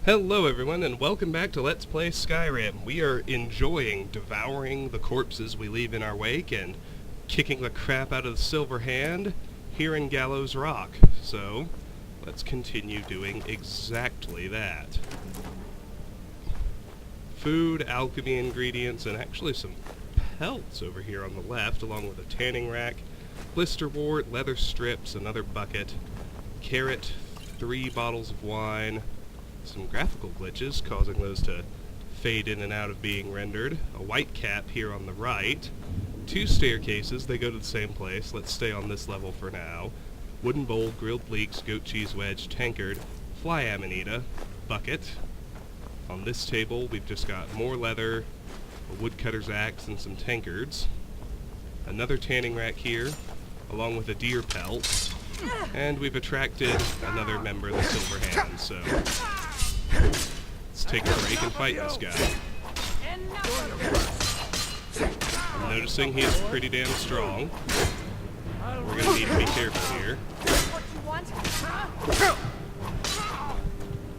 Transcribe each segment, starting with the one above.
Hello everyone, and welcome back to Let's Play Skyrim. We are enjoying devouring the corpses we leave in our wake and kicking the crap out of the Silver Hand here in Gallows Rock. So, let's continue doing exactly that. Food, alchemy ingredients, and actually some pelts over here on the left, along with a tanning rack, blister wart, leather strips, another bucket, carrot, 3 bottles of wine, some graphical glitches causing those to fade in and out of being rendered, a white cap here on the right, 2 staircases, they go to the same place, let's stay on this level for now, wooden bowl, grilled leeks, goat cheese wedge, tankard, fly amanita, bucket. On this table we've just got more leather, a woodcutter's axe, and some tankards, another tanning rack here, along with a deer pelt, and we've attracted another member of the Silver Hand, so let's take a break and fight this guy. I'm noticing he's pretty damn strong. We're gonna need to be careful here.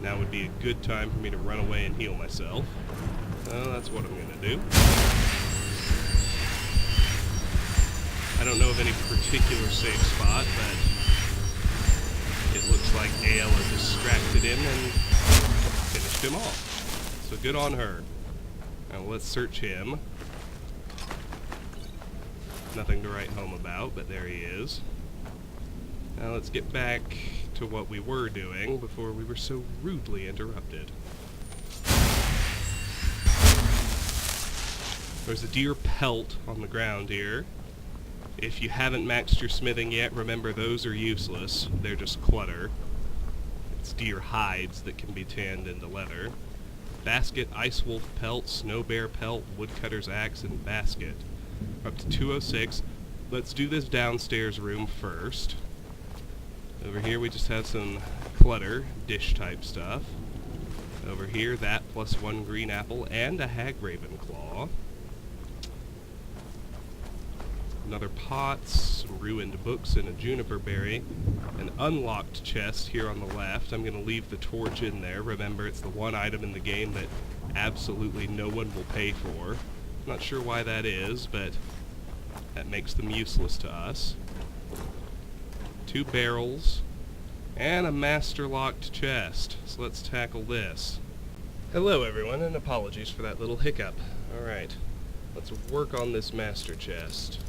Now would be a good time for me to run away and heal myself. Well, that's what I'm gonna do. I don't know of any particular safe spot, but it looks like Ayla distracted him and finished him off. So good on her. Now let's search him. Nothing to write home about, but there he is. Now let's get back to what we were doing before we were so rudely interrupted. There's a deer pelt on the ground here. If you haven't maxed your smithing yet, remember those are useless. They're just clutter. It's deer hides that can be tanned into leather. Basket, ice wolf pelt, snow bear pelt, woodcutter's axe, and basket. We're up to 206. Let's do this downstairs room first. Over here we just have some clutter, dish type stuff. Over here, that plus 1 green apple and a hag raven claw. Another pot, some ruined books, and a juniper berry. An unlocked chest here on the left. I'm going to leave the torch in there. Remember, it's the one item in the game that absolutely no one will pay for. Not sure why that is, but that makes them useless to us. 2 barrels, and a master-locked chest. So let's tackle this. Hello everyone, and apologies for that little hiccup. Alright, let's work on this master chest.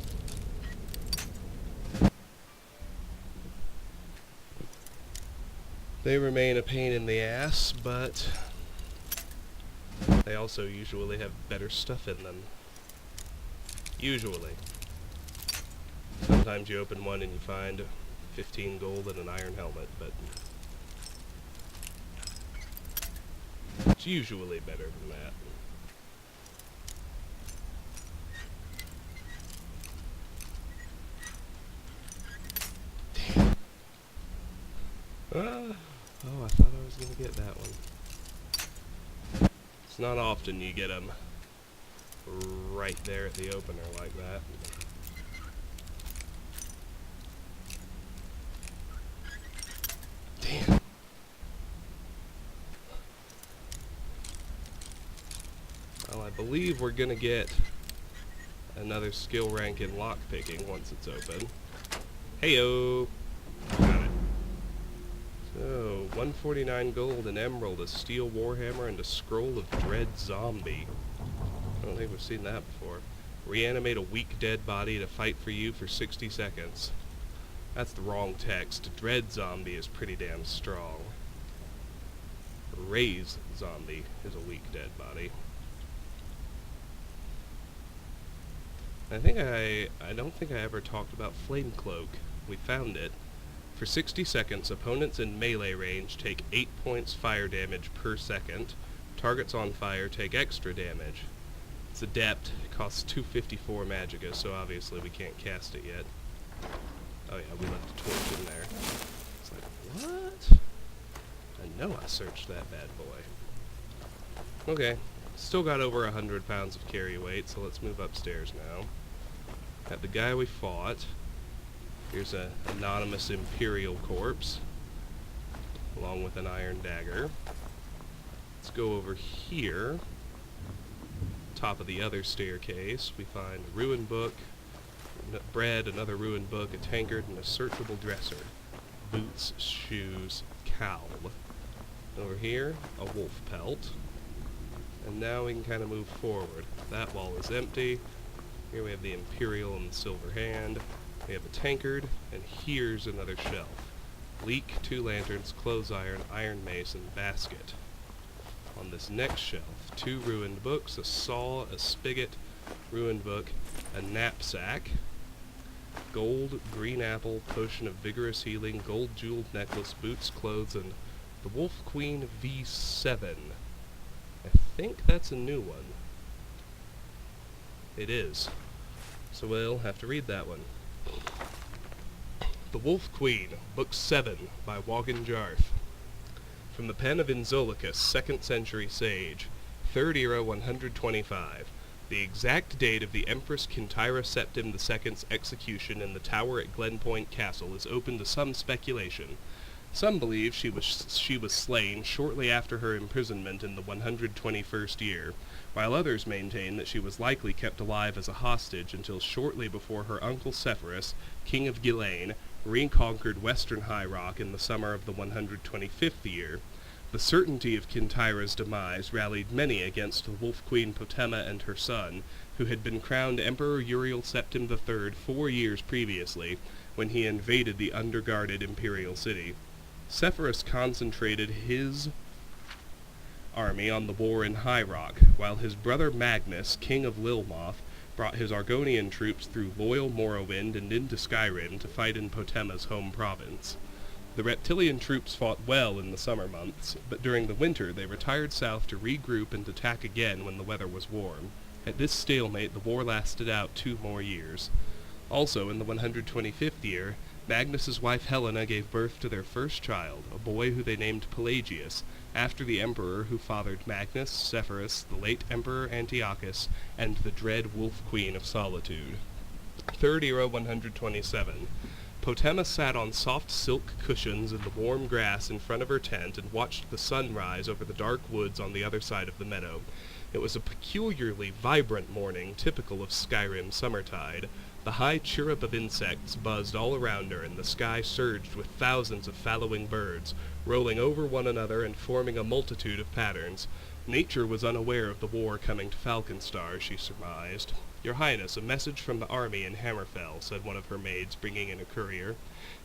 They remain a pain in the ass, but they also usually have better stuff in them. Usually. Sometimes you open one and you find 15 gold and an iron helmet, but it's usually better than that. Oh, I thought I was going to get that one. It's not often you get them right there at the opener like that. Damn. Well, I believe we're going to get another skill rank in lockpicking once it's open. Heyo! Got it. So, 149 gold, an emerald, a steel warhammer, and a scroll of dread zombie. I don't think we've seen that before. Reanimate a weak dead body to fight for you for 60 seconds. That's the wrong text. Dread zombie is pretty damn strong. Raise zombie is a weak dead body. I don't think I ever talked about flame cloak. We found it. For 60 seconds, opponents in melee range take 8 points fire damage per second. Targets on fire take extra damage. It's adept. It costs 254 magicka, so obviously we can't cast it yet. Oh yeah, we left a torch in there. It's like, what? I know I searched that bad boy. Okay, still got over 100 pounds of carry weight, so let's move upstairs now. Got the guy we fought. Here's an anonymous Imperial corpse, along with an iron dagger. go over here. Top of the other staircase, we find a ruin book, bread, another ruin book, a tankard, and a searchable dresser. Boots, shoes, cowl. Over here, a wolf pelt. And now we can kind of move forward. That wall is empty. Here we have the Imperial and the Silver Hand. We have a tankard, and here's another shelf. Leek, 2 lanterns, clothes iron, iron mace, and basket. On this next shelf, 2 ruined books, a saw, a spigot, ruined book, a knapsack, gold, green apple, potion of vigorous healing, gold jeweled necklace, boots, clothes, and the Wolf Queen V7. I think that's a new one. It is. So we'll have to read that one. The Wolf Queen, Book 7, by Wogan Jarth. From the pen of Inzolicus, 2nd century sage, 3rd era 125. The exact date of the Empress Kintyra Septim II's execution in the tower at Glenpoint Castle is open to some speculation. Some believe she was slain shortly after her imprisonment in the 121st year, while others maintain that she was likely kept alive as a hostage until shortly before her uncle Sepphoris, king of Ghislaine, reconquered western High Rock in the summer of the 125th year. The certainty of Kintyra's demise rallied many against the Wolf Queen Potema and her son, who had been crowned Emperor Uriel Septim III 4 years previously, when he invaded the underguarded imperial city. Sepphoris concentrated his army on the war in High Rock, while his brother Magnus, king of Lilmoth, brought his Argonian troops through loyal Morrowind and into Skyrim to fight in Potema's home province. The reptilian troops fought well in the summer months, but during the winter they retired south to regroup and attack again when the weather was warm. At this stalemate the war lasted out 2 more years. Also, in the 125th year, Magnus's wife Helena gave birth to their first child, a boy who they named Pelagius, after the emperor who fathered Magnus, Sepphoris, the late Emperor Antiochus, and the dread Wolf Queen of Solitude. 3rd era 127. Potema sat on soft silk cushions in the warm grass in front of her tent and watched the sun rise over the dark woods on the other side of the meadow. It was a peculiarly vibrant morning, typical of Skyrim summertide. The high chirrup of insects buzzed all around her, and the sky surged with thousands of fallowing birds, rolling over one another and forming a multitude of patterns. Nature was unaware of the war coming to Falkenstar, she surmised. "Your Highness, a message from the army in Hammerfell," said one of her maids, bringing in a courier.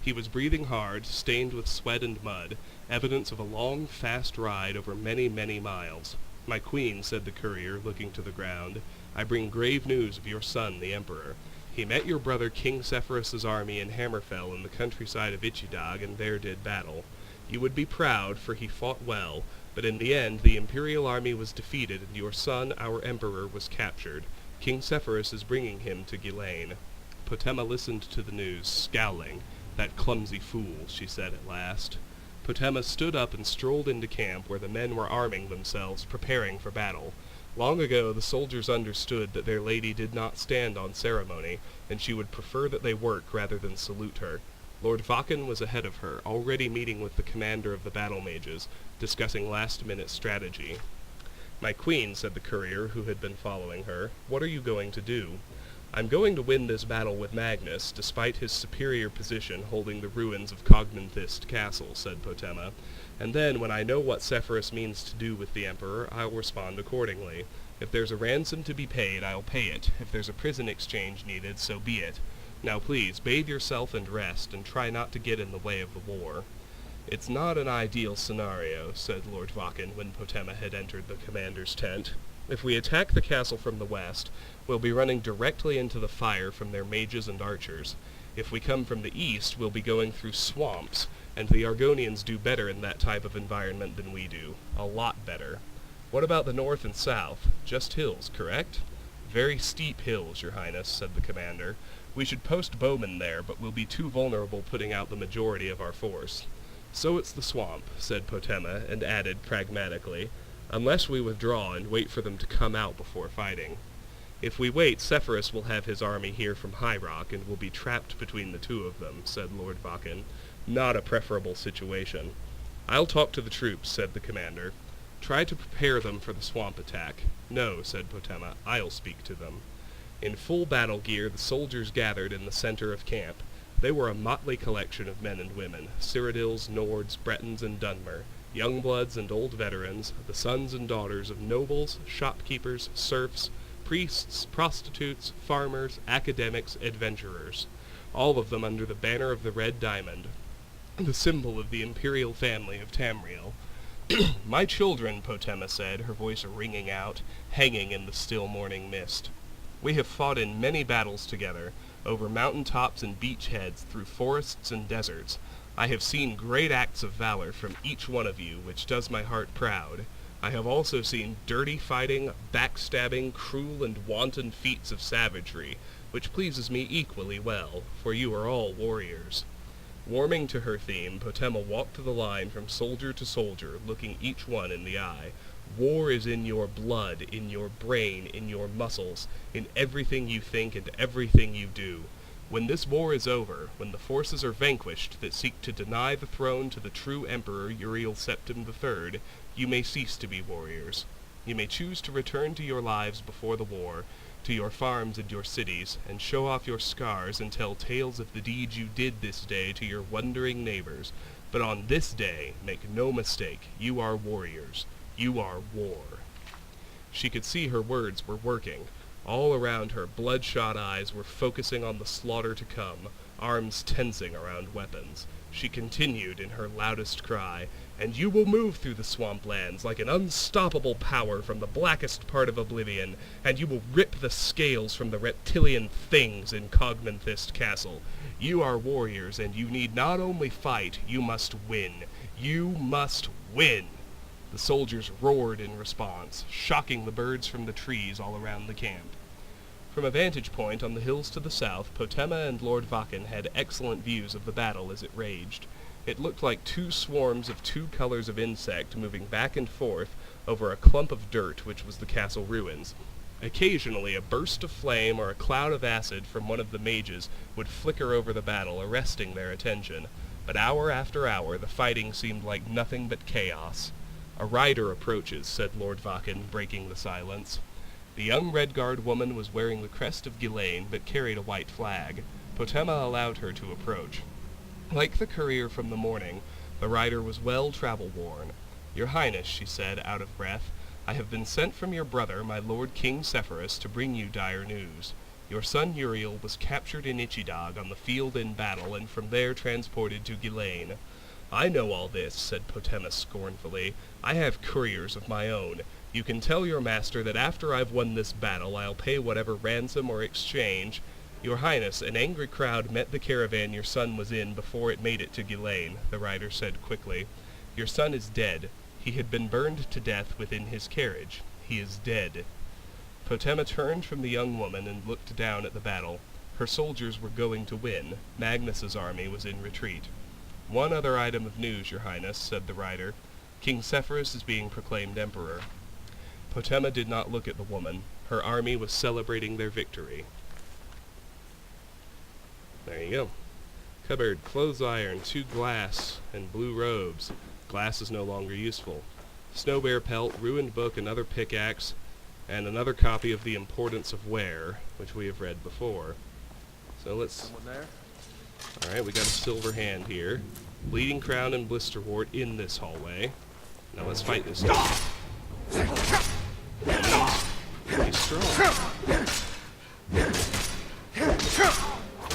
He was breathing hard, stained with sweat and mud, evidence of a long, fast ride over many, many miles. "My queen," said the courier, looking to the ground, "I bring grave news of your son, the Emperor. He met your brother King Sepphoris's army in Hammerfell in the countryside of Ichidag, and there did battle. You would be proud, for he fought well, but in the end the imperial army was defeated, and your son, our emperor, was captured. King Sepphoris is bringing him to Ghislaine." Potema listened to the news, scowling. "That clumsy fool," she said at last. Potema stood up and strolled into camp, where the men were arming themselves, preparing for battle. Long ago the soldiers understood that their lady did not stand on ceremony, and she would prefer that they work rather than salute her. Lord Vaken was ahead of her, already meeting with the commander of the battle mages, discussing last-minute strategy. "My queen," said the courier, who had been following her, "what are you going to do?" "I'm going to win this battle with Magnus, despite his superior position holding the ruins of Cogmanthist Castle," said Potema. "And then, when I know what Sepphoris means to do with the Emperor, I'll respond accordingly. If there's a ransom to be paid, I'll pay it. If there's a prison exchange needed, so be it. Now please, bathe yourself and rest, and try not to get in the way of the war." "It's not an ideal scenario," said Lord Vaken when Potema had entered the commander's tent. "If we attack the castle from the west, we'll be running directly into the fire from their mages and archers. If we come from the east, we'll be going through swamps, and the Argonians do better in that type of environment than we do. A lot better. What about the north and south? Just hills, correct?" "Very steep hills, your highness," said the commander. "We should post bowmen there, but we'll be too vulnerable putting out the majority of our force." "So it's the swamp," said Potema, and added pragmatically, "unless we withdraw and wait for them to come out before fighting." "If we wait, Sepphoris will have his army here from High Rock, and will be trapped between the two of them," said Lord Vaken. "Not a preferable situation." "I'll talk to the troops," said the commander. Try to prepare them for the swamp attack. No, said Potema, I'll speak to them. In full battle gear, the soldiers gathered in the center of camp. They were a motley collection of men and women, Cyrodiils, Nords, Bretons, and Dunmer, young bloods and old veterans, the sons and daughters of nobles, shopkeepers, serfs, priests, prostitutes, farmers, academics, adventurers, all of them under the banner of the Red Diamond, the symbol of the imperial family of Tamriel. My children, Potema said, her voice ringing out, hanging in the still morning mist. We have fought in many battles together, over mountain tops and beach heads, through forests and deserts. I have seen great acts of valor from each one of you, which does my heart proud. I have also seen dirty fighting, backstabbing, cruel and wanton feats of savagery, which pleases me equally well, for you are all warriors. Warming to her theme, Potema walked the line from soldier to soldier, looking each one in the eye. War is in your blood, in your brain, in your muscles, in everything you think and everything you do. When this war is over, when the forces are vanquished that seek to deny the throne to the true Emperor Uriel Septim III, you may cease to be warriors. You may choose to return to your lives before the war, to your farms and your cities, and show off your scars and tell tales of the deeds you did this day to your wondering neighbors. But on this day, make no mistake, you are warriors. You are war. She could see her words were working. All around her, bloodshot eyes were focusing on the slaughter to come, arms tensing around weapons. She continued in her loudest cry, "And you will move through the swamplands like an unstoppable power from the blackest part of oblivion, and you will rip the scales from the reptilian things in Cogmanthist Castle. You are warriors, and you need not only fight, you must win. You must win!" The soldiers roared in response, shocking the birds from the trees all around the camp. From a vantage point on the hills to the south, Potema and Lord Vaken had excellent views of the battle as it raged. It looked like two swarms of two colors of insect moving back and forth over a clump of dirt which was the castle ruins. Occasionally a burst of flame or a cloud of acid from one of the mages would flicker over the battle, arresting their attention. But hour after hour the fighting seemed like nothing but chaos. "A rider approaches," said Lord Vaken, breaking the silence. The young Redguard woman was wearing the crest of Ghislaine, but carried a white flag. Potema allowed her to approach. Like the courier from the morning, the rider was well travel-worn. "Your Highness," she said, out of breath, "I have been sent from your brother, my lord King Sepphoris, to bring you dire news. Your son Uriel was captured in Ichidag on the field in battle, and from there transported to Ghislaine." "I know all this," said Potema scornfully. "I have couriers of my own. You can tell your master that after I've won this battle, I'll pay whatever ransom or exchange—" "Your Highness, an angry crowd met the caravan your son was in before it made it to Ghislaine," the rider said quickly. "Your son is dead. He had been burned to death within his carriage. He is dead." Potema turned from the young woman and looked down at the battle. Her soldiers were going to win. Magnus's army was in retreat. "One other item of news, your Highness," said the rider. "King Sepphoris is being proclaimed emperor." Potema did not look at the woman. Her army was celebrating their victory. There you go. Cupboard, clothes iron, 2 glass, and blue robes. Glass is no longer useful. Snow bear pelt, ruined book, another pickaxe, and another copy of The Importance of Wear, which we have read before. So let's... Someone there? Alright, we got a silver hand here. Bleeding crown and blister wart in this hallway. Now let's fight this guy. He's strong.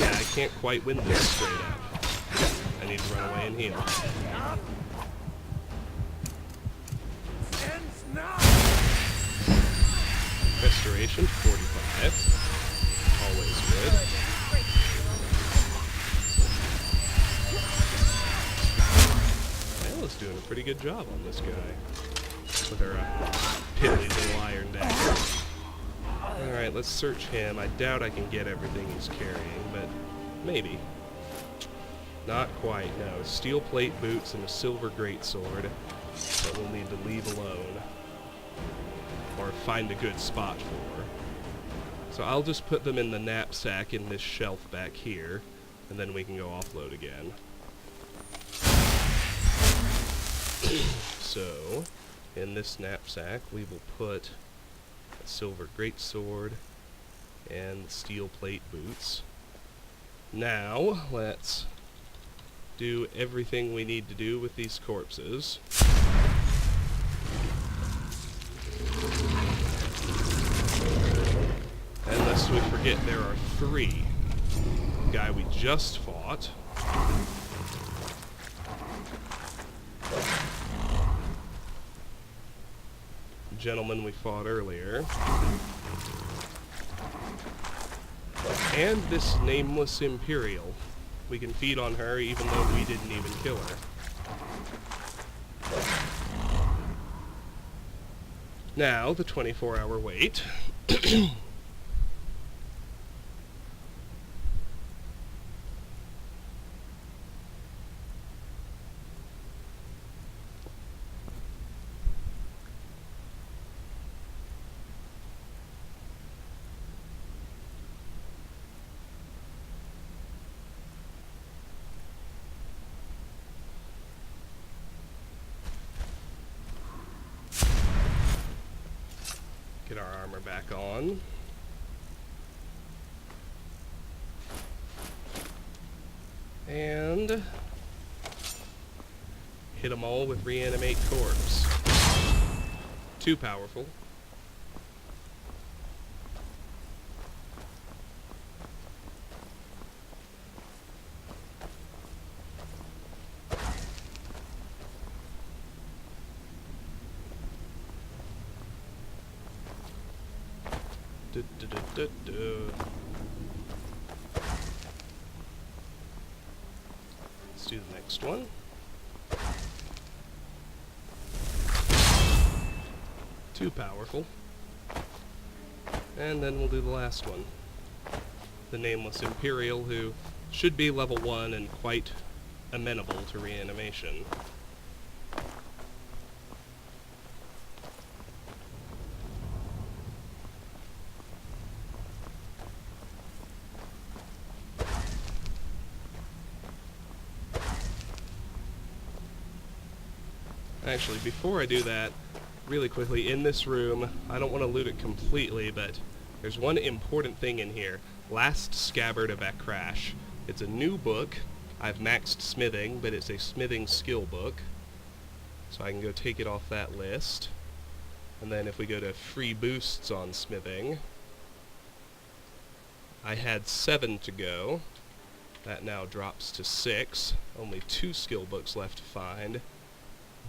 Yeah, I can't quite win this straight up. I need to run away and heal. Restoration, 45. Always good. Ella's doing a pretty good job on this guy. With her piddly little iron dagger. Alright, let's search him. I doubt I can get everything he's carrying, but maybe. Not quite, no. Steel plate boots and a silver greatsword that we'll need to leave alone. Or find a good spot for. So I'll just put them in the knapsack in this shelf back here, and then we can go offload again. So, In this knapsack, we will put a silver greatsword and the steel plate boots. Now, let's do everything we need to do with these corpses. And lest we forget, there are 3. The guy we just fought. The gentleman we fought earlier. And this nameless Imperial. We can feed on her even though we didn't even kill her. Now, the 24-hour wait. Get our armor back on. And hit them all with reanimate corpse. Too powerful. Let's do the next one. Too powerful. And then we'll do the last one. The nameless Imperial, who should be level 1 and quite amenable to reanimation. Actually, before I do that, really quickly, in this room, I don't want to loot it completely, but there's one important thing in here. Last Scabbard of Akrash. It's a new book. I've maxed smithing, but it's a smithing skill book. So I can go take it off that list. And then if we go to free boosts on smithing, I had 7 to go. That now drops to 6. Only 2 skill books left to find.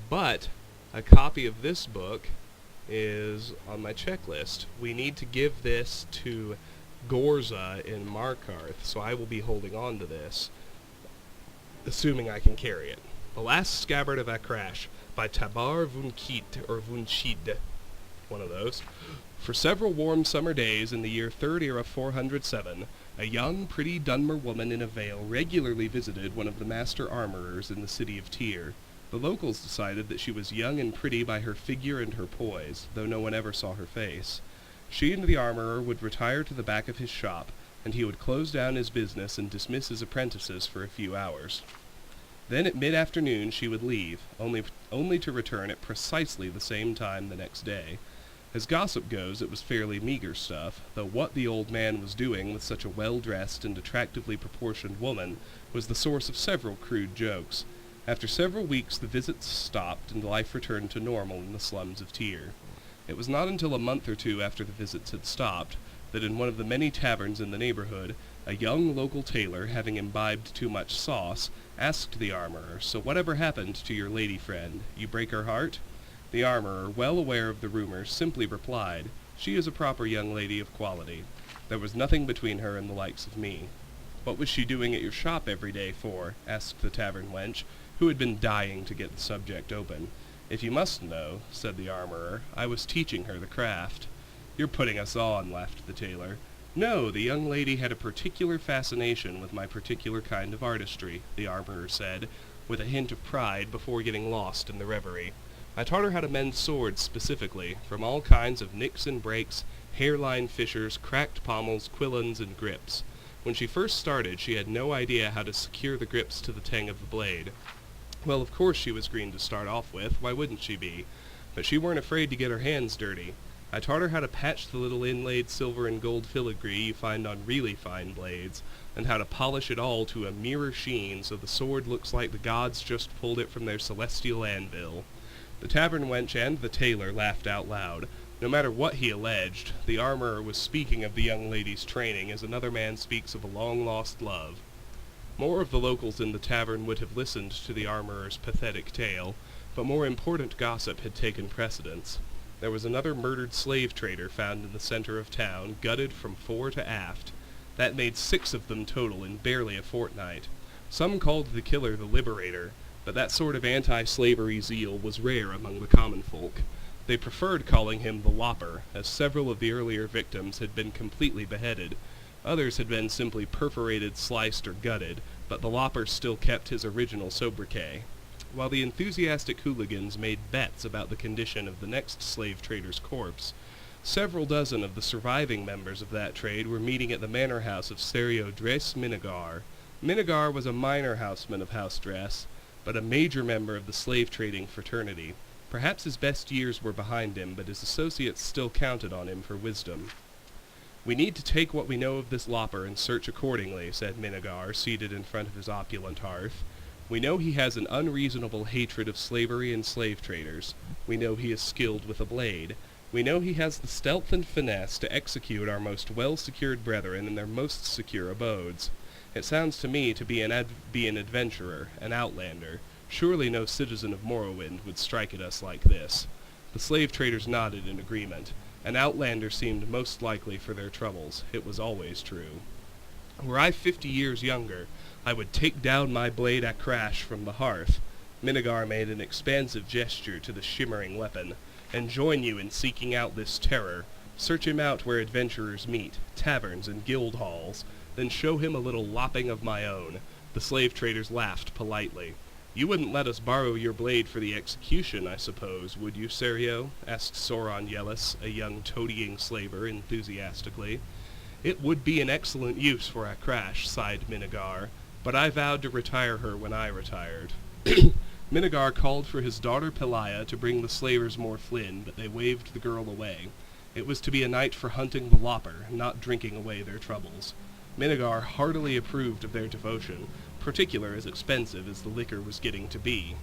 But a copy of this book is on my checklist. We need to give this to Gorza in Markarth, so I will be holding on to this, assuming I can carry it. The Last Scabbard of Akrash by Tabar Vunkit, or Vunchid, one of those. For several warm summer days in the year 3rd era 407, a young, pretty Dunmer woman in a veil regularly visited one of the master armorers in the city of Tyr. The locals decided that she was young and pretty by her figure and her poise, though no one ever saw her face. She and the armorer would retire to the back of his shop, and he would close down his business and dismiss his apprentices for a few hours. Then at mid-afternoon she would leave, only to return at precisely the same time the next day. As gossip goes, it was fairly meager stuff, though what the old man was doing with such a well-dressed and attractively proportioned woman was the source of several crude jokes. After several weeks the visits stopped and life returned to normal in the slums of Tyr. It was not until a month or 2 after the visits had stopped that in one of the many taverns in the neighborhood, a young local tailor, having imbibed too much sauce, asked the armorer, "So whatever happened to your lady friend? You break her heart?" The armorer, well aware of the rumors, simply replied, "She is a proper young lady of quality. There was nothing between her and the likes of me." "What was she doing at your shop every day for?" asked the tavern wench, who had been dying to get the subject open. "If you must know," said the armorer, "I was teaching her the craft." "You're putting us on," laughed the tailor. "No, the young lady had a particular fascination with my particular kind of artistry," the armorer said, with a hint of pride before getting lost in the reverie. "I taught her how to mend swords specifically, from all kinds of nicks and breaks, hairline fissures, cracked pommels, quillons, and grips. When she first started, she had no idea how to secure the grips to the tang of the blade. Well, of course she was green to start off with, why wouldn't she be? but she weren't afraid to get her hands dirty. I taught her how to patch the little inlaid silver and gold filigree you find on really fine blades, and how to polish it all to a mirror sheen so the sword looks like the gods just pulled it from their celestial anvil. The tavern wench and the tailor laughed out loud. No matter what he alleged, the armorer was speaking of the young lady's training as another man speaks of a long-lost love. More of the locals in the tavern would have listened to the armorer's pathetic tale, but more important gossip had taken precedence. There was another murdered slave trader found in the center of town, gutted from fore to aft. That made 6 of them total in barely a fortnight. Some called the killer the Liberator, but that sort of anti-slavery zeal was rare among the common folk. They preferred calling him the Lopper, as several of the earlier victims had been completely beheaded. Others had been simply perforated, sliced, or gutted, but the Lopper still kept his original sobriquet. While the enthusiastic hooligans made bets about the condition of the next slave trader's corpse, several dozen of the surviving members of that trade were meeting at the manor house of Serio Dres Minigar. Minigar was a minor houseman of House Dress, but a major member of the slave trading fraternity. Perhaps his best years were behind him, but his associates still counted on him for wisdom. "We need to take what we know of this Lopper and search accordingly," said Minigar, seated in front of his opulent hearth. "We know he has an unreasonable hatred of slavery and slave traders. We know he is skilled with a blade. We know he has the stealth and finesse to execute our most well-secured brethren in their most secure abodes. It sounds to me to be an adventurer, an outlander. Surely no citizen of Morrowind would strike at us like this." The slave traders nodded in agreement. An outlander seemed most likely for their troubles. It was always true. "Were I 50 years younger, I would take down my blade at crash from the hearth." Minigar made an expansive gesture to the shimmering weapon. "And join you in seeking out this terror. Search him out where adventurers meet, taverns and guild halls, then show him a little lopping of my own." The slave traders laughed politely. "You wouldn't let us borrow your blade for the execution, I suppose, would you, Serio?" asked Sauron Yellis, a young toadying slaver, enthusiastically. "It would be an excellent use for a crash," sighed Minigar, "but I vowed to retire her when I retired." Minigar called for his daughter Peliah to bring the slavers more Flynn, but they waved the girl away. It was to be a night for hunting the Lopper, not drinking away their troubles. Minigar heartily approved of their devotion, particular as expensive as the liquor was getting to be.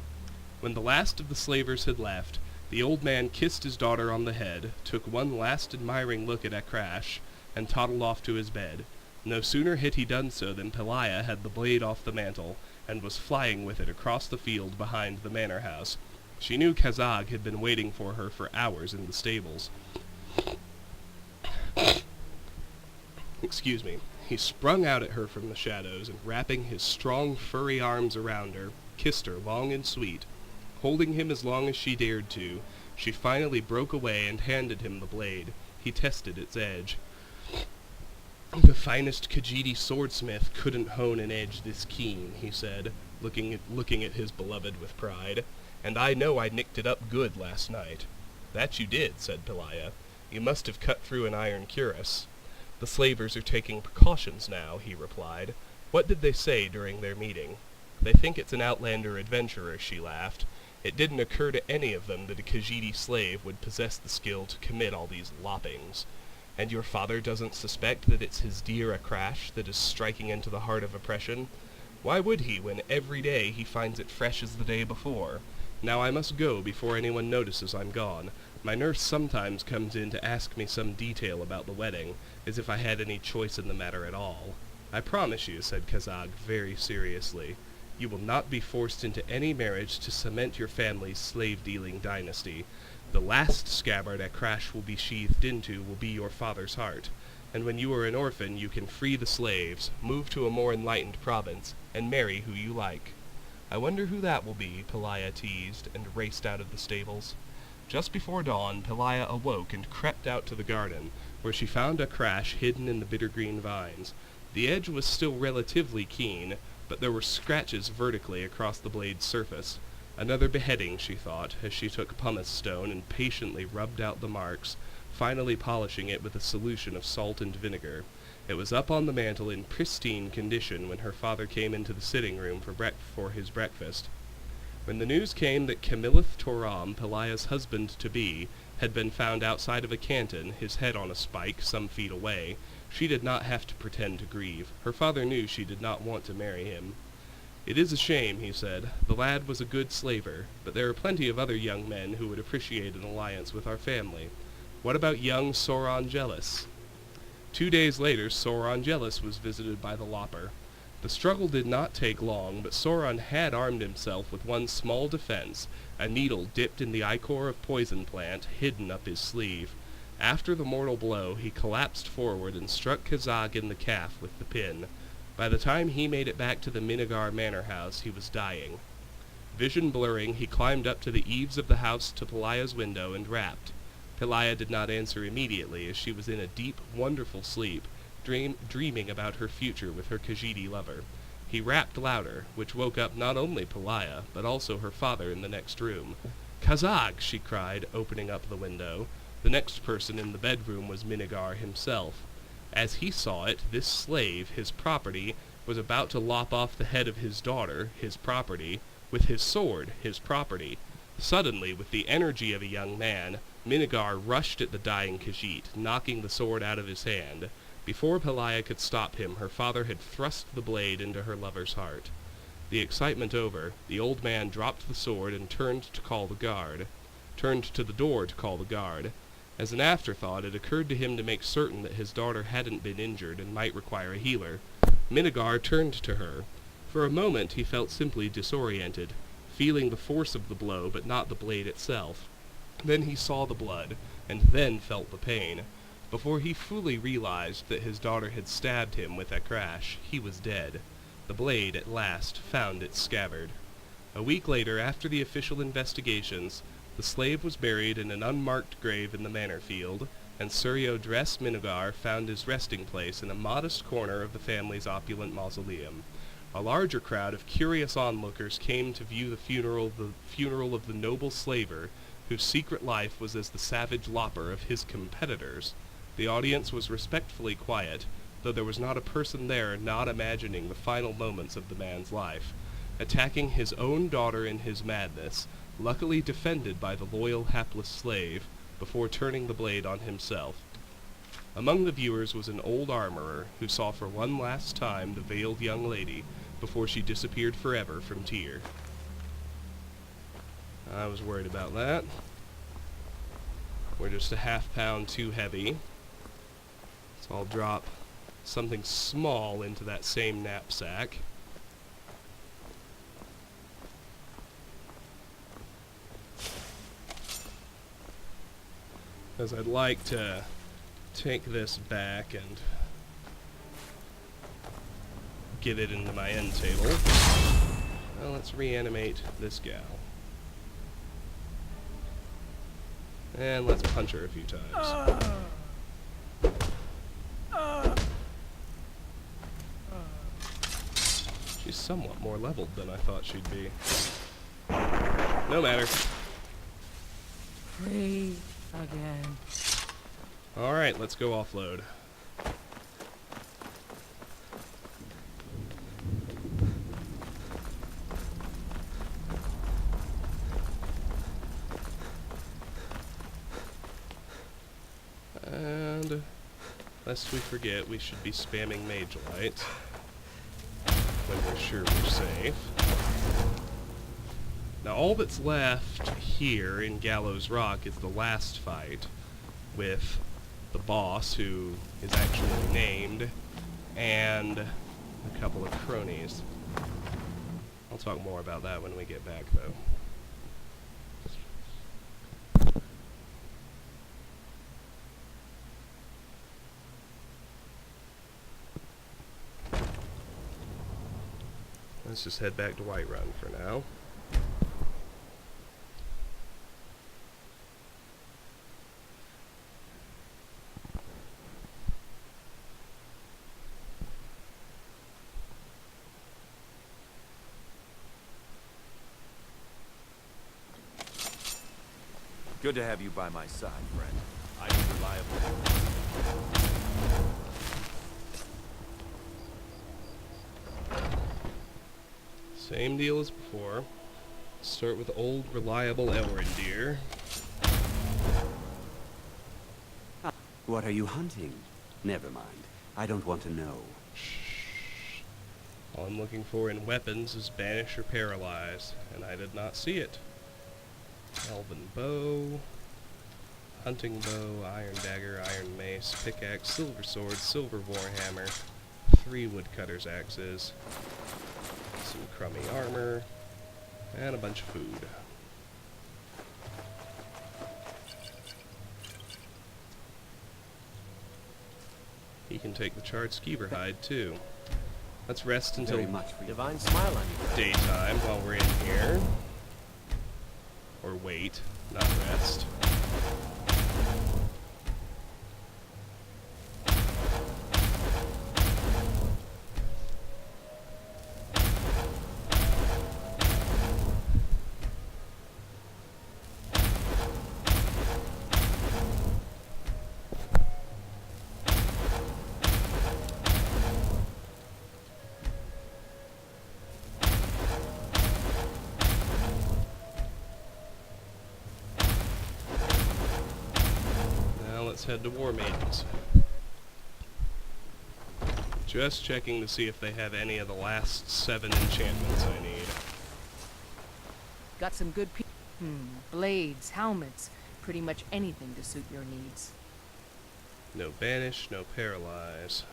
When the last of the slavers had left, the old man kissed his daughter on the head, took one last admiring look at Akrash, and toddled off to his bed. No sooner had he done so than Peliah had the blade off the mantle, and was flying with it across the field behind the manor house. She knew Kazag had been waiting for her for hours in the stables. Excuse me. He sprung out at her from the shadows, and wrapping his strong, furry arms around her, kissed her long and sweet. Holding him as long as she dared to, she finally broke away and handed him the blade. He tested its edge. "The finest Khajiit swordsmith couldn't hone an edge this keen," he said, looking at his beloved with pride. "And I know I nicked it up good last night." "That you did," said Peliah. "You must have cut through an iron cuirass." "The slavers are taking precautions now," he replied. "What did they say during their meeting?" "They think it's an outlander adventurer," she laughed. "It didn't occur to any of them that a Khajiit slave would possess the skill to commit all these loppings." "And your father doesn't suspect that it's his dear Akrash that is striking into the heart of oppression?" "Why would he, when every day he finds it fresh as the day before? Now I must go before anyone notices I'm gone. My nurse sometimes comes in to ask me some detail about the wedding, as if I had any choice in the matter at all." "I promise you," said Kazag very seriously, "you will not be forced into any marriage to cement your family's slave-dealing dynasty. The last scabbard Akrash will be sheathed into will be your father's heart, and when you are an orphan you can free the slaves, move to a more enlightened province, and marry who you like." "I wonder who that will be," Peliah teased, and raced out of the stables. Just before dawn, Peliah awoke and crept out to the garden, where she found Akrash hidden in the bitter-green vines. The edge was still relatively keen, but there were scratches vertically across the blade's surface. Another beheading, she thought, as she took pumice stone and patiently rubbed out the marks, finally polishing it with a solution of salt and vinegar. It was up on the mantel in pristine condition when her father came into the sitting room for his breakfast. When the news came that Camillith Toram, Pelias' husband-to-be, had been found outside of a canton, his head on a spike, some feet away, she did not have to pretend to grieve. Her father knew she did not want to marry him. "It is a shame," he said. "The lad was a good slaver, but there are plenty of other young men who would appreciate an alliance with our family. What about young Sorangelis?" 2 days later, Sorangelis was visited by the Lopper. The struggle did not take long, but Sauron had armed himself with one small defense, a needle dipped in the ichor of poison plant, hidden up his sleeve. After the mortal blow, he collapsed forward and struck Kazag in the calf with the pin. By the time he made it back to the Minigar manor house, he was dying. Vision blurring, he climbed up to the eaves of the house to Pelia's window and rapped. Pelia did not answer immediately, as she was in a deep, wonderful sleep, dreaming about her future with her Khajiit lover. He rapped louder, which woke up not only Pelia, but also her father in the next room. "Kazag!" she cried, opening up the window. The next person in the bedroom was Minigar himself. As he saw it, this slave, his property, was about to lop off the head of his daughter, his property, with his sword, his property. Suddenly, with the energy of a young man, Minigar rushed at the dying Khajiit, knocking the sword out of his hand. Before Pelia could stop him, her father had thrust the blade into her lover's heart. The excitement over, the old man dropped the sword and turned to the door to call the guard. As an afterthought, it occurred to him to make certain that his daughter hadn't been injured and might require a healer. Minigar turned to her. For a moment he felt simply disoriented, feeling the force of the blow but not the blade itself. Then he saw the blood, and then felt the pain. Before he fully realized that his daughter had stabbed him with a crash, he was dead. The blade, at last, found its scabbard. A week later, after the official investigations, the slave was buried in an unmarked grave in the manor field, and Suryo Dress Minigar found his resting place in a modest corner of the family's opulent mausoleum. A larger crowd of curious onlookers came to view the funeral of the noble slaver, whose secret life was as the savage lopper of his competitors. The audience was respectfully quiet, though there was not a person there not imagining the final moments of the man's life, attacking his own daughter in his madness, luckily defended by the loyal hapless slave, before turning the blade on himself. Among the viewers was an old armorer, who saw for one last time the veiled young lady, before she disappeared forever from Tyr. I was worried about that. We're just a half pound too heavy. So I'll drop something small into that same knapsack. Because I'd like to take this back and get it into my end table. Well, let's reanimate this gal. And let's punch her a few times. She's somewhat more leveled than I thought she'd be. No matter. Free again. Alright, let's go offload. And lest we forget, we should be spamming Mage Light when we're sure we're safe. Now all that's left here in Gallows Rock is the last fight with the boss, who is actually named, and a couple of cronies. I'll talk more about that when we get back, though. Let's just head back to Whiterun for now. Good to have you by my side, friend. I need reliable. Same deal as before. Start with old, reliable Elrendir. What are you hunting? Never mind. I don't want to know. All I'm looking for in weapons is Banish or Paralyze, and I did not see it. Elven Bow, Hunting Bow, Iron Dagger, Iron Mace, Pickaxe, Silver Sword, Silver Warhammer, 3 Woodcutter's Axes, some crummy armor, and a bunch of food. He can take the charred skeever hide too. Let's rest until Very much for you. Divine smile on you. daytime while we're in here. Or wait, not rest. Let's head to War Maidens. Just checking to see if they have any of the last 7 enchantments I need. Got some good blades, helmets, pretty much anything to suit your needs. No Banish, no Paralyze.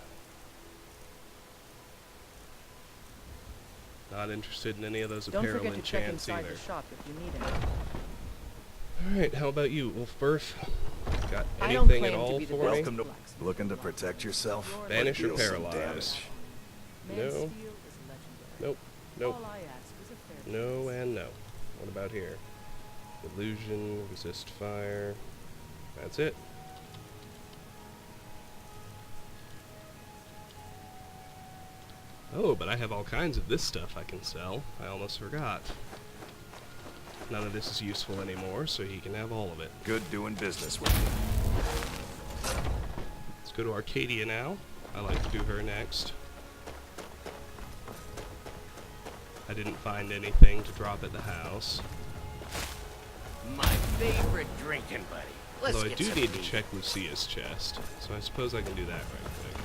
Not interested in any of those Don't apparel forget to check enchants inside either. the shop if you need it. Alright, how about you, Wolfberth? Got I don't anything at claim to all be the for best me? Welcome to blacksmith. looking to protect yourself. Banish or Deal some Paralyze? damage. No. Man's steel is legendary. Nope. Nope. All I ask is a fair No chance. and no. What about here? Illusion, resist fire. That's it. Oh, but I have all kinds of this stuff I can sell. I almost forgot. None of this is useful anymore, so he can have all of it. Good doing business with you. Let's go to Arcadia now. I like to do her next. I didn't find anything to drop at the house. My favorite drinking buddy. Let's Although I get do some need to meat. check Lucia's chest, so I suppose I can do that right quick.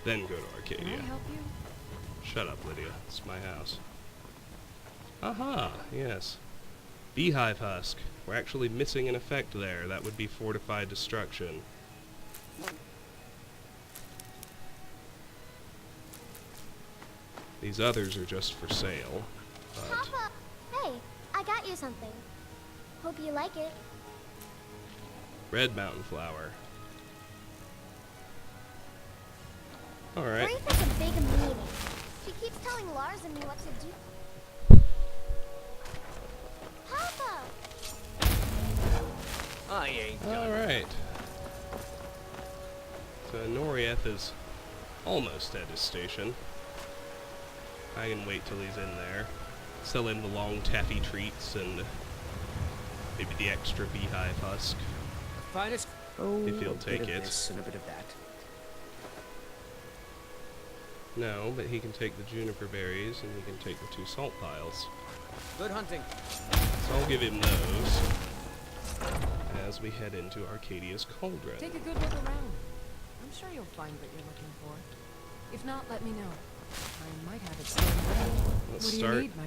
Then go to Can Arcadia. I help you? Shut up, Lydia. It's my house. Aha! Yes. Beehive Husk. We're actually missing an effect there. That would be Fortified Destruction. These others are just for sale. But Papa! Hey, I got you something. Hope you like it. Red Mountain Flower. Alright. Grace is a big meanie. She keeps telling Lars and me what to do. Papa! I ain't done. Alright. So Norieth is almost at his station. I can wait till he's in there. Sell him the long taffy treats and maybe the extra beehive husk. Finest. Oh, If you'll A take bit of it. this and a bit of that. No, but he can take the juniper berries and he can take the 2 salt piles. Good hunting. So I'll give him those as we head into Arcadia's Cauldron. take a good look around. I'm sure you'll find what you're looking for. If not, let me know. I might have it stored away. Let's What do start. you need, my...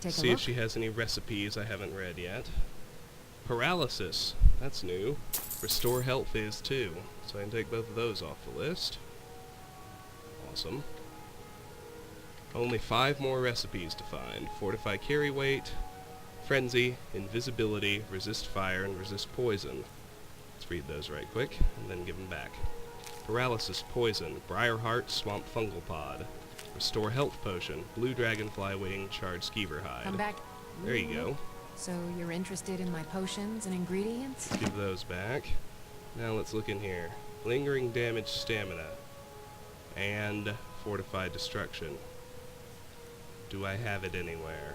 Take See a if look. she has any recipes I haven't read yet. Paralysis. That's new. Restore health is too. So I can take both of those off the list. Awesome. Only 5 more recipes to find. Fortify carry weight, frenzy, invisibility, resist fire, and resist poison. Let's read those right quick, and then give them back. Paralysis poison, Briarheart swamp fungal pod. Restore health potion, blue dragonfly wing, charred skeever hide. Come back. There you go. So you're interested in my potions and ingredients? Give those back. Now let's look in here. Lingering damage stamina. And fortified destruction. Do I have it anywhere?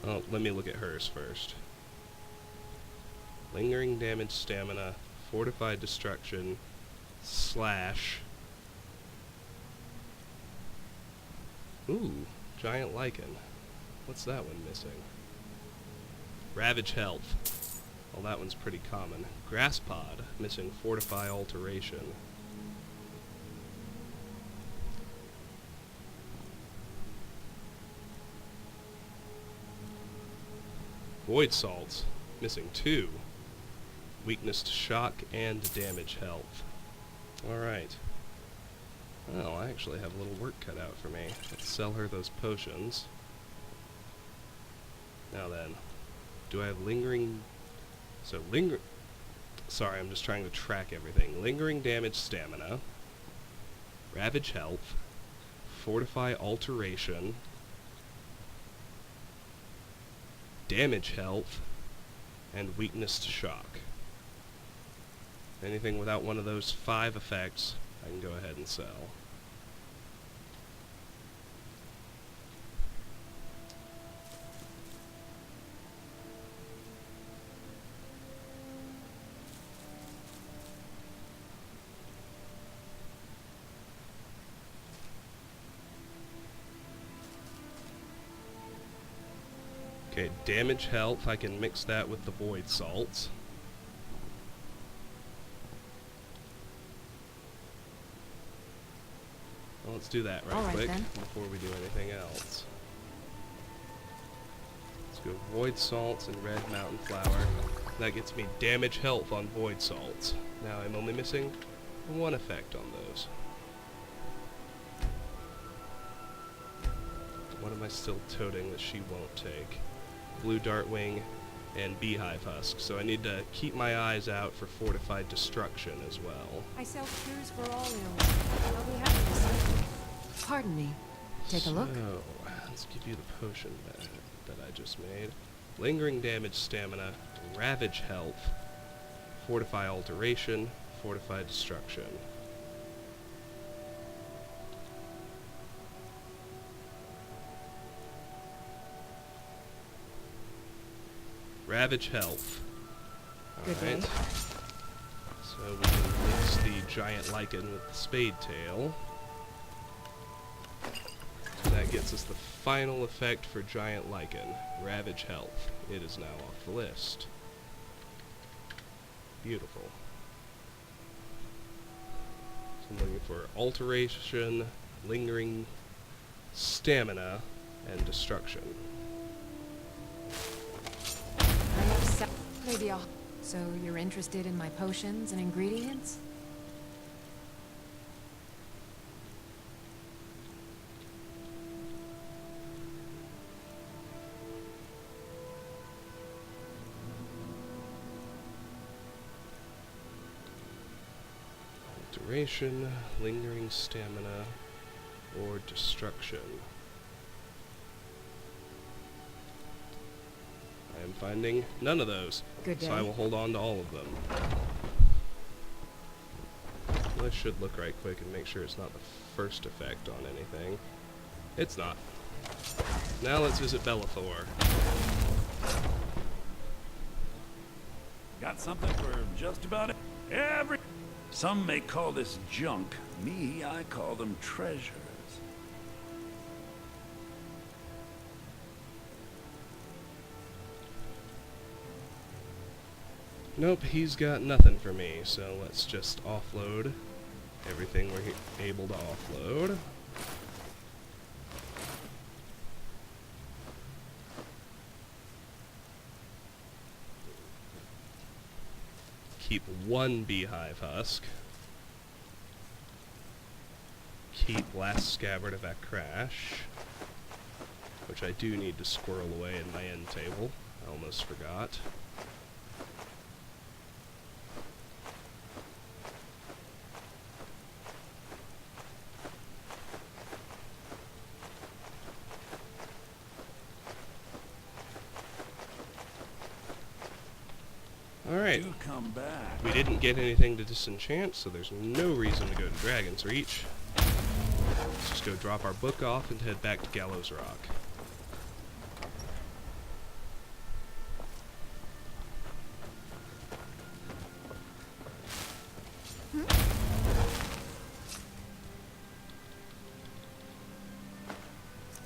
Oh, let me look at hers first. Lingering damage, stamina, fortified destruction, slash. Ooh, giant lichen. What's that one missing? Ravage health. Well, that one's pretty common. Grass pod, missing fortify alteration. Void salts, missing 2. Weakness to shock and damage health. Alright. Well, I actually have a little work cut out for me. Let's sell her those potions. Now then, do I have lingering... So, Sorry, I'm just trying to track everything. Lingering damage, stamina. Ravage health. Fortify alteration. Damage health. And weakness to shock. Anything without one of those 5 effects, I can go ahead and sell. Okay, damage health, I can mix that with the void salts. Well, let's do that right quick before we do anything else. Let's go void salts and red mountain flower. That gets me damage health on void salts. Now I'm only missing 1 effect on those. What am I still toting that she won't take? Blue dartwing and beehive husk. So I need to keep my eyes out for fortified destruction as well. I sell cures for all ills. I'll be happy to see. Pardon me. Take a look. So, let's give you the potion that I just made. Lingering damage, stamina, ravage health, fortify alteration, fortify destruction. Ravage health. Alright. So we can mix the giant lichen with the spade tail. So that gets us the final effect for giant lichen. Ravage health. It is now off the list. Beautiful. So I'm looking for alteration, lingering, stamina, and destruction. Maybe I'll... So you're interested in my potions and ingredients? Duration, lingering stamina, or destruction. I am finding none of those, Good day. so I will hold on to all of them. Well, I should look right quick and make sure it's not the first effect on anything. It's not. Now let's visit Bellathor. Got something for just about every... Some may call this junk. Me, I call them treasures. Nope, he's got nothing for me, so let's just offload everything we're able to offload. Keep 1 beehive husk. Keep last scabbard of that crash, which I do need to squirrel away in my end table. I almost forgot. Alright, You come back. we didn't get anything to disenchant, so there's no reason to go to Dragon's Reach. Let's just go drop our book off and head back to Gallows Rock.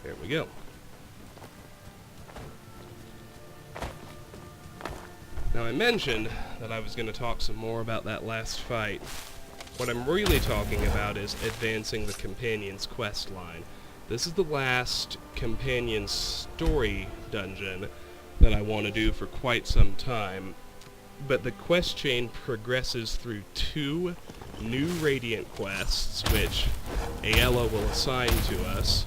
There we go. Now, I mentioned that I was going to talk some more about that last fight. What I'm really talking about is advancing the companion's quest line. This is the last companion story dungeon that I want to do for quite some time, but the quest chain progresses through 2 new Radiant quests, which Aella will assign to us,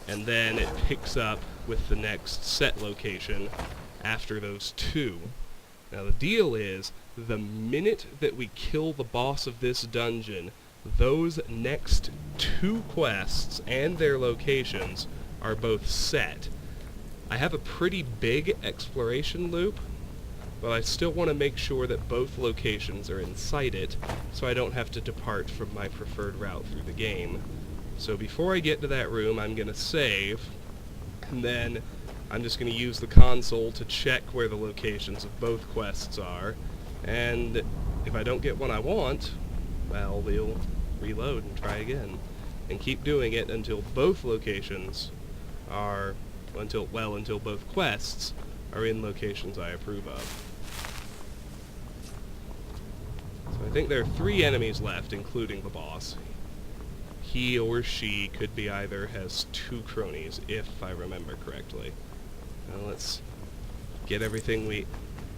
and then it picks up with the next set location after those 2. Now the deal is, the minute that we kill the boss of this dungeon, those next 2 quests and their locations are both set. I have a pretty big exploration loop, but I still want to make sure that both locations are inside it, so I don't have to depart from my preferred route through the game. So before I get to that room, I'm going to save, and then I'm just going to use the console to check where the locations of both quests are, and if I don't get one I want, well, we'll reload and try again, and keep doing it until both locations are, until both quests are in locations I approve of. So I think there are 3 enemies left, including the boss. He or she could be either has 2 cronies, if I remember correctly. Now let's get everything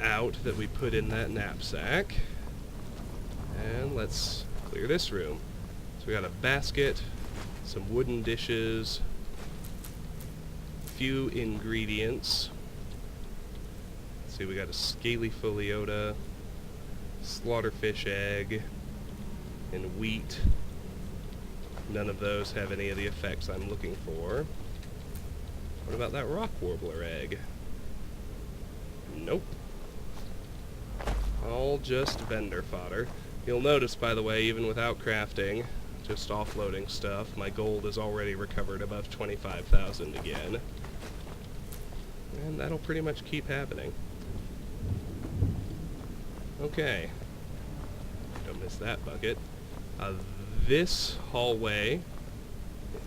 out that we put in that knapsack. And let's clear this room. So we got a basket, some wooden dishes, a few ingredients. Let's see, we got a scaly Foliota, slaughterfish egg, and wheat. None of those have any of the effects I'm looking for. What about that rock warbler egg? Nope. All just vendor fodder. You'll notice, by the way, even without crafting, just offloading stuff, my gold is already recovered above 25,000 again. And that'll pretty much keep happening. Okay. Don't miss that bucket. This hallway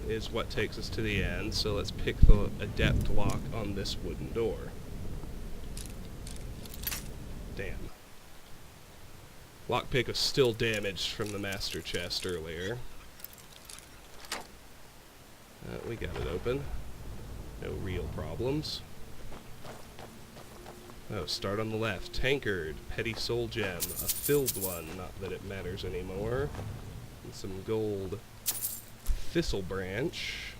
is what takes us to the end, so let's pick the adept lock on this wooden door. Damn. Lockpick is still damaged from the master chest earlier. We got it open. No real problems. Oh, start on the left. Tankard, petty soul gem, a filled one, not that it matters anymore. And some gold thistle branch.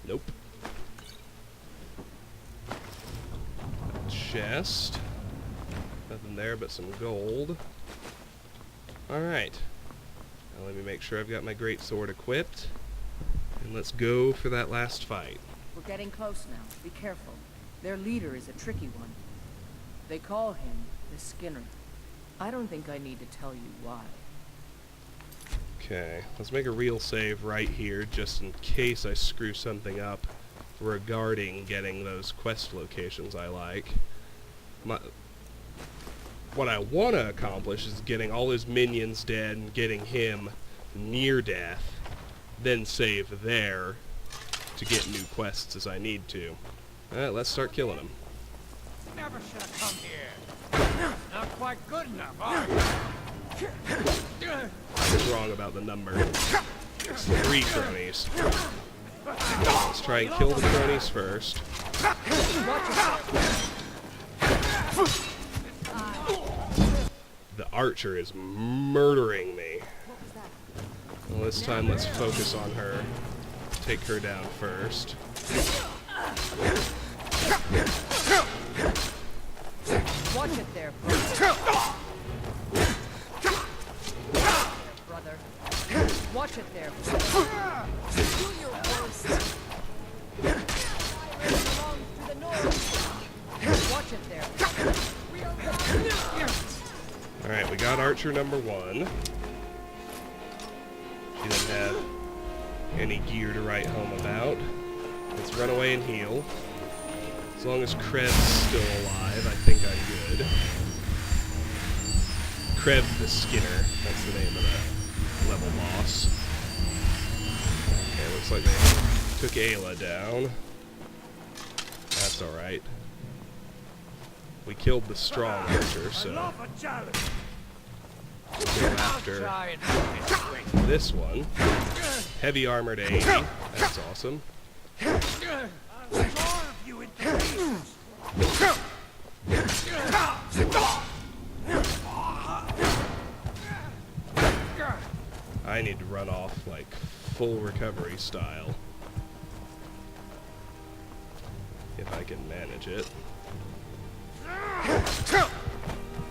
Nope. A chest. Nothing there but some gold. Alright. Now let me make sure I've got my greatsword equipped. And let's go for that last fight. We're getting close now. Be careful. Their leader is a tricky one. They call him the Skinner. I don't think I need to tell you why. Okay, let's make a real save right here, just in case I screw something up regarding getting those quest locations I like. What I want to accomplish is getting all his minions dead and getting him near death, then save there to get new quests as I need to. Alright, let's start killing him. Never should have come here. Not quite good enough, are you? I was wrong about the number. It's 3 cronies. Let's try and kill the cronies first. The archer is murdering me. Well, this time let's focus on her. Take her down first. Watch it there, brother. Watch it there, brother. Do your worst. Belongs to the north. Watch it there. Alright, we got archer number 1. She doesn't have any gear to write home about. Let's run away and heal. As long as Krev's still alive, I think I'm good. Krev the Skinner, that's the name of the level boss. Okay, looks Looks like they took Ayla down. That's alright. We killed the strong archer, so Love a challenge. go after Try and make it quick. this one. Heavy armored 80. That's awesome. I'll starve you into pieces. I need to run off like full recovery style. If I can manage it. I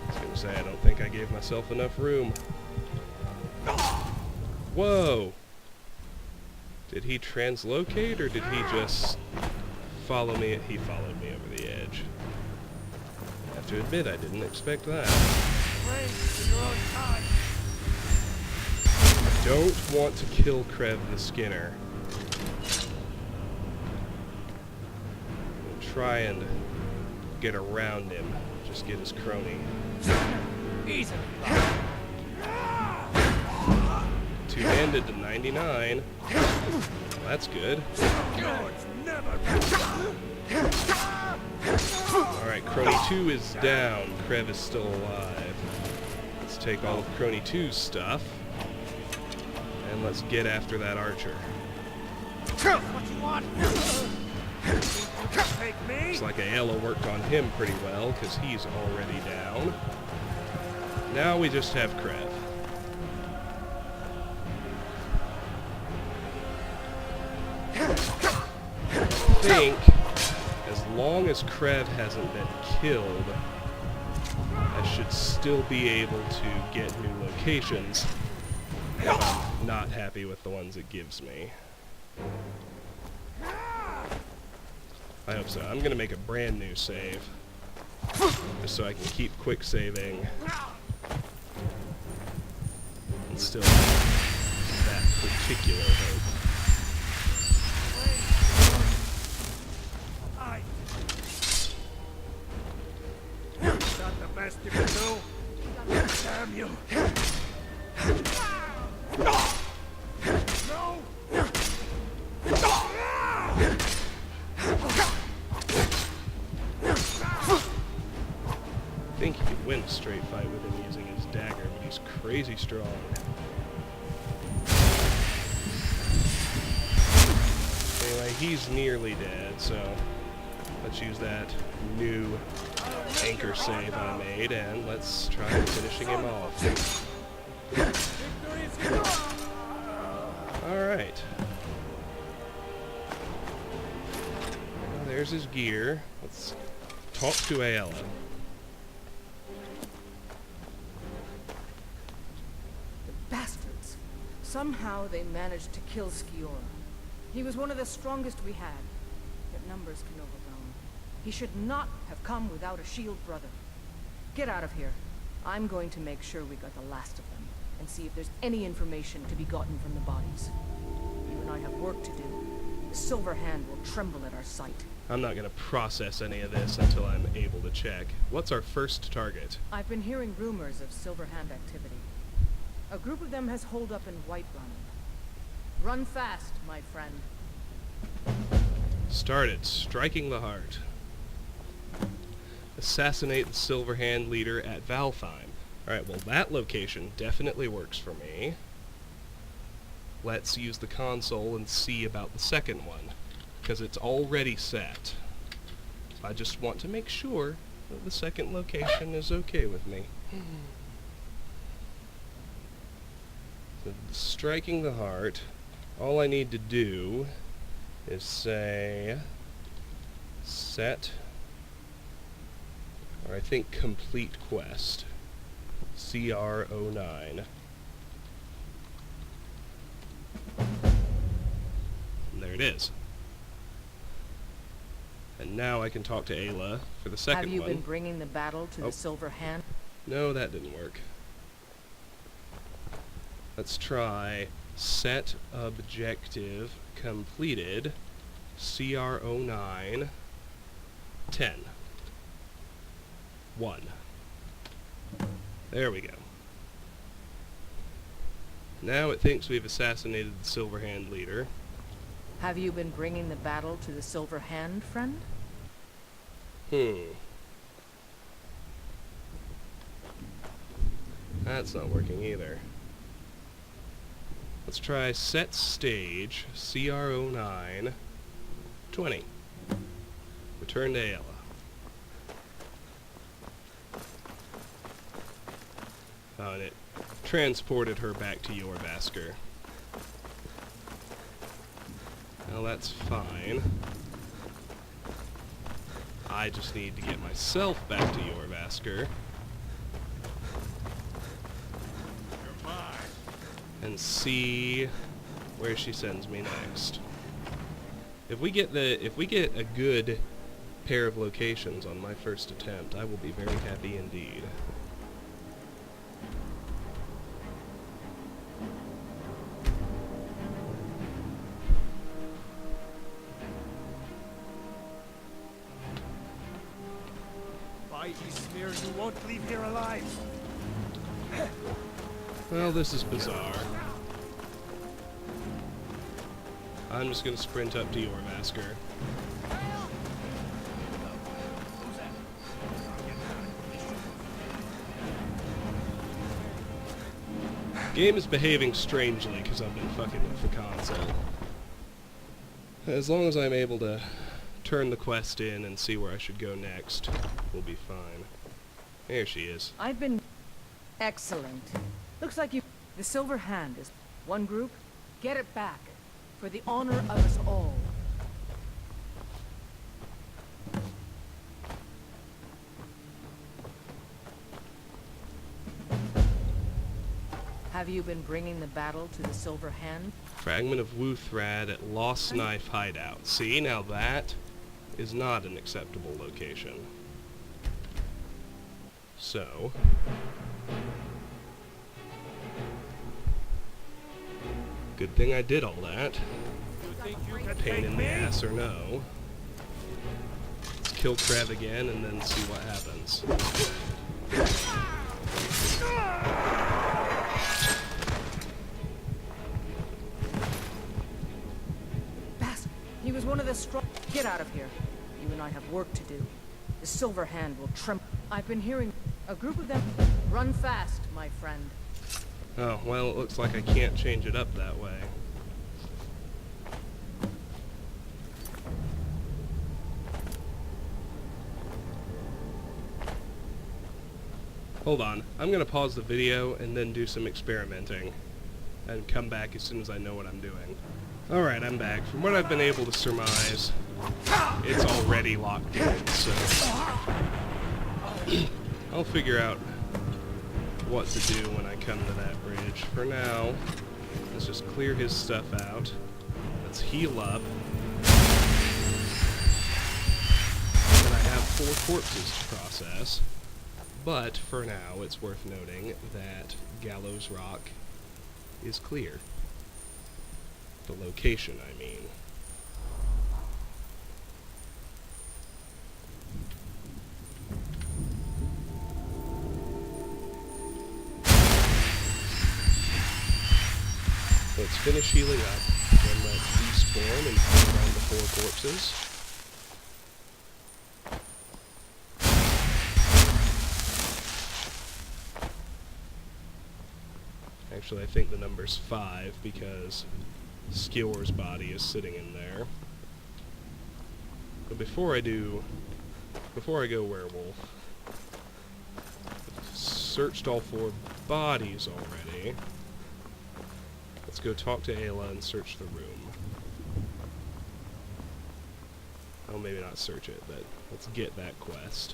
was gonna say, I don't think I gave myself enough room. Whoa! Did he translocate, or did he just follow me? He followed me over the edge. I have to admit, I didn't expect that. Praise to your own kind. I don't want to kill Krev the Skinner. I'll try and get around him. Just get his crony. Easily. Two-handed to 99. Well, that's good. Alright, Crony 2 is down. Krev is still alive. Let's take all of Crony 2's stuff. And let's get after that archer. What you want? Take me? Looks like Ayla worked on him pretty well, because he's already down. Now we just have Krev. I think, as long as Krev hasn't been killed, I should still be able to get new locations if I'm not happy with the ones it gives me. I hope so. I'm going to make a brand new save, just so I can keep quick saving and still have that particular hope. Is that the best you can do? Damn you. No! I think he could win a straight fight with him using his dagger, but he's crazy strong. Anyway, he's nearly dead, so let's use that new anchor save I made, and let's try finishing him off. Alright. Well, there's his gear. Let's talk to Ayla. Bastards. Somehow they managed to kill Skiora. He was one of the strongest we had, yet numbers can overwhelm. He should not have come without a shield brother. Get out of here. I'm going to make sure we got the last of them, and see if there's any information to be gotten from the bodies. You and I have work to do. The Silver Hand will tremble at our sight. I'm not going to process any of this until I'm able to check. What's our first target? I've been hearing rumors of Silver Hand activity. A group of them has holed up in Whiterun. Run fast, my friend. Started. Striking the heart. Assassinate the Silver Hand leader at Valtheim. Alright, well that location definitely works for me. Let's use the console and see about the second one, because it's already set. I just want to make sure that the second location is okay with me. So, striking the heart, all I need to do is say set, or I think complete quest, CR09. And there it is. And now I can talk to Ayla for the second one. Have you been bringing the battle to Oh. the Silver Hand? No, that didn't work. Let's try set objective completed CR09 10 1. There we go. Now it thinks we've assassinated the Silver Hand leader. Have you been bringing the battle to the Silver Hand, friend? That's not working either. Let's try set stage CR09 20. Return to Ayla. Oh, and it transported her back to Yorvasker. Well, that's fine. I just need to get myself back to Yorvasker. And see where she sends me next. If we get a good pair of locations on my first attempt, I will be very happy indeed. Bite you, smear, you won't leave here alive. Well, this is bizarre. I'm just gonna sprint up to Yorvasker. Game is behaving strangely because I've been fucking with the console. As long as I'm able to turn the quest in and see where I should go next, we'll be fine. There she is. I've been... Excellent. Looks like you... The Silver Hand is one group. Get it back. For the honor of us all. Have you been bringing the battle to the Silver Hand? Fragment of Wuthrad at Lost Knife Hideout. See, now that is not an acceptable location. So... good thing I did all that. Pain in the ass or no. Let's kill Krev again and then see what happens. Bastard! He was one of the strong... Get out of here. You and I have work to do. The Silver Hand will tremble. I've been hearing a group of them... Run fast, my friend. Oh, well, it looks like I can't change it up that way. Hold on. I'm gonna pause the video and then do some experimenting. And come back as soon as I know what I'm doing. Alright, I'm back. From what I've been able to surmise, it's already locked in, so... I'll figure out what to do when I come to that bridge. For now, let's just clear his stuff out. Let's heal up. And I have 4 corpses to process. But for now, it's worth noting that Gallows Rock is clear. The location, I mean. Let's finish healing up, then let's despawn and find around the 4 corpses. Actually, I think the number's 5 because Skjor's body is sitting in there. But before I go werewolf, I've searched all 4 bodies already. Let's go talk to Ayla and search the room. Oh, maybe not search it, but let's get that quest.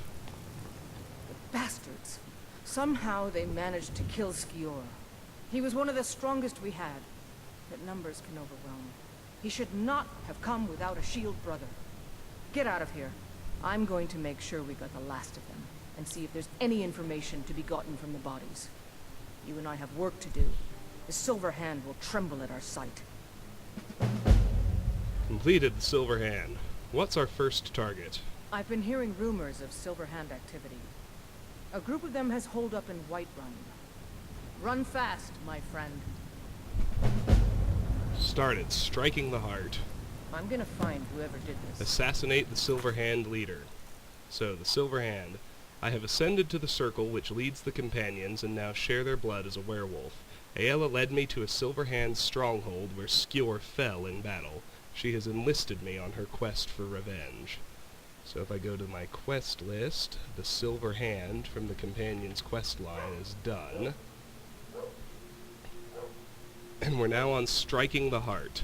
Bastards. Somehow they managed to kill Skjor. He was one of the strongest we had, but numbers can overwhelm. He should not have come without a shield brother. Get out of here. I'm going to make sure we got the last of them, and see if there's any information to be gotten from the bodies. You and I have work to do. The Silver Hand will tremble at our sight. Completed the Silver Hand. What's our first target? I've been hearing rumors of Silver Hand activity. A group of them has holed up in Whiterun. Run fast, my friend. Started striking the heart. I'm gonna find whoever did this. Assassinate the Silver Hand leader. So, the Silver Hand. I have ascended to the circle which leads the companions and now share their blood as a werewolf. Aela led me to a Silver Hand stronghold where Skjor fell in battle. She has enlisted me on her quest for revenge. So if I go to my quest list, the Silver Hand from the companion's quest line is done. And we're now on Striking the Heart.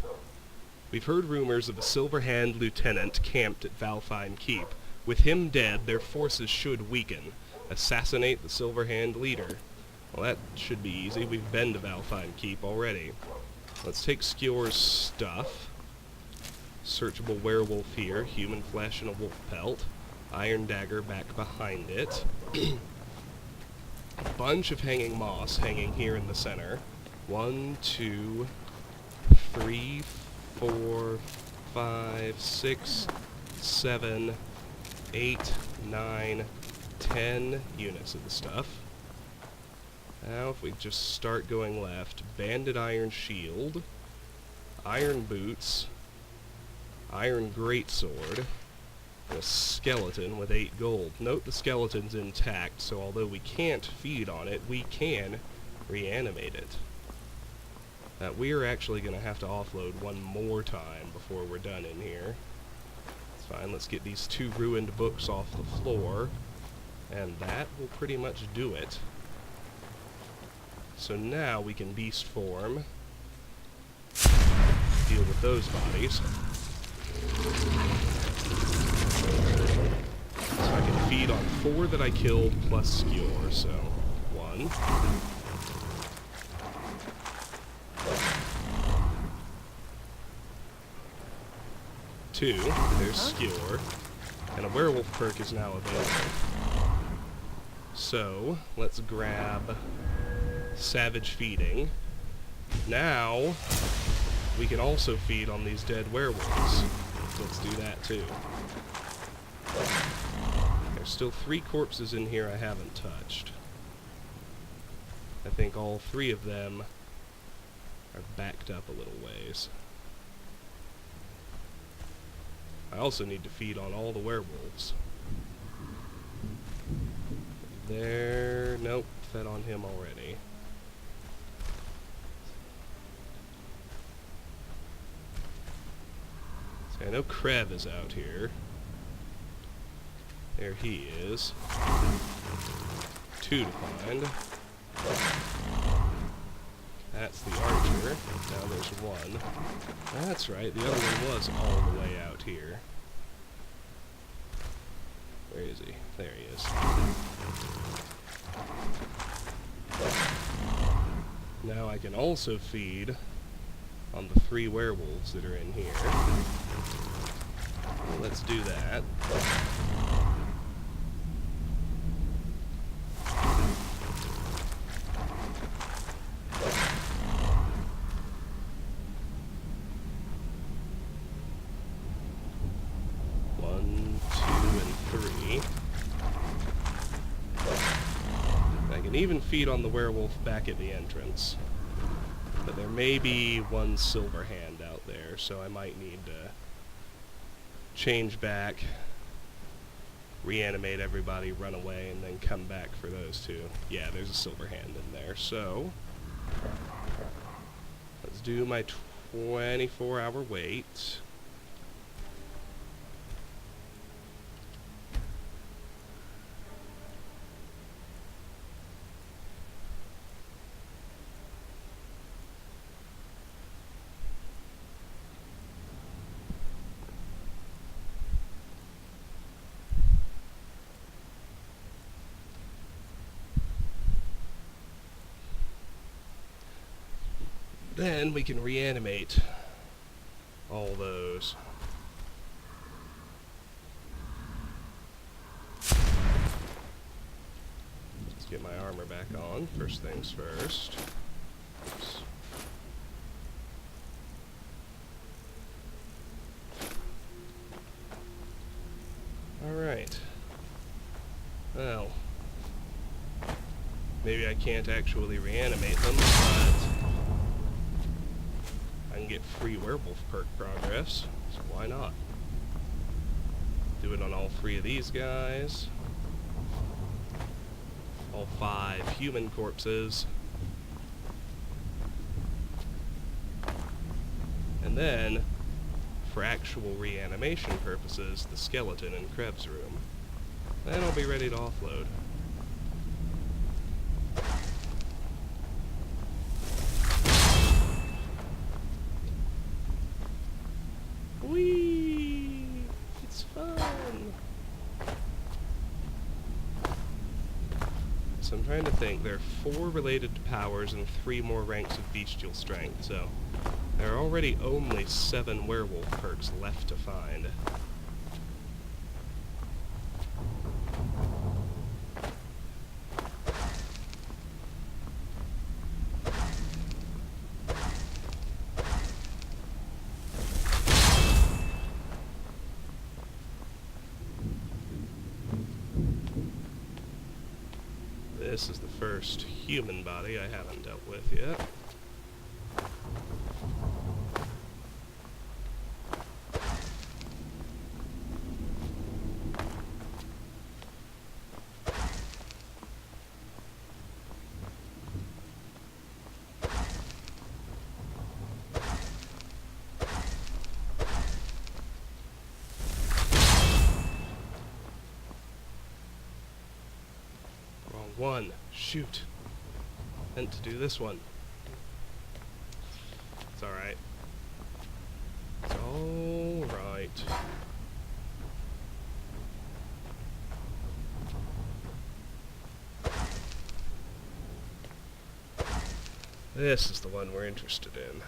We've heard rumors of a Silver Hand lieutenant camped at Valfheim Keep. With him dead, their forces should weaken. Assassinate the Silver Hand leader. Well, that should be easy. We've been to Valfheim Keep already. Let's take Skjor's stuff. Searchable werewolf here. Human flesh and a wolf pelt. Iron dagger back behind it. A bunch of hanging moss hanging here in the center. 1, 2, 3, 4, 5, 6, 7, 8, 9, 10 units of the stuff. Now if we just start going left, banded iron shield, iron boots, iron greatsword, and a skeleton with 8 gold. Note the skeleton's intact, so although we can't feed on it, we can reanimate it. We are actually going to have to offload one more time before we're done in here. It's fine, let's get these 2 ruined books off the floor, and that will pretty much do it. So now we can beast form, deal with those bodies. So I can feed on 4 that I killed plus Skjor, so 1. 2, there's Skjor, and a werewolf perk is now available. So, let's grab Savage Feeding. Now, we can also feed on these dead werewolves. Let's do that too. There's still 3 corpses in here I haven't touched. I think all 3 of them are backed up a little ways. I also need to feed on all the werewolves. There, nope, fed on him already. See, I know Krev is out here. There he is. 2 to find. That's the archer. Now there's 1. That's right, the other one was all the way out here. Where is he? There he is. Now I can also feed on the 3 werewolves that are in here. Well, let's do that. Even feed on the werewolf back at the entrance. But there may be 1 Silver Hand out there, so I might need to change back, reanimate everybody, run away, and then come back for those 2. Yeah, there's a Silver Hand in there, so let's do my 24-hour wait. Then we can reanimate all those. Let's get my armor back on, first things first. Oops. Alright. Well, maybe I can't actually reanimate them, but I can get free werewolf perk progress, so why not? Do it on all 3 of these guys. All 5 human corpses. And then, for actual reanimation purposes, the skeleton in Krebs' room. Then I'll be ready to offload. Whee! It's fun! So I'm trying to think. There are 4 related powers and 3 more ranks of bestial strength, so there are already only 7 werewolf perks left to find. This is the first human body I haven't dealt with yet. One. Shoot. Meant to do this one. It's alright. It's alright. This is the one we're interested in.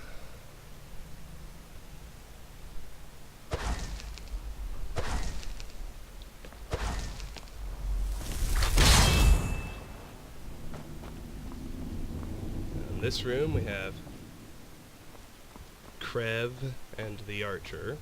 In this room we have Krev and the Archer.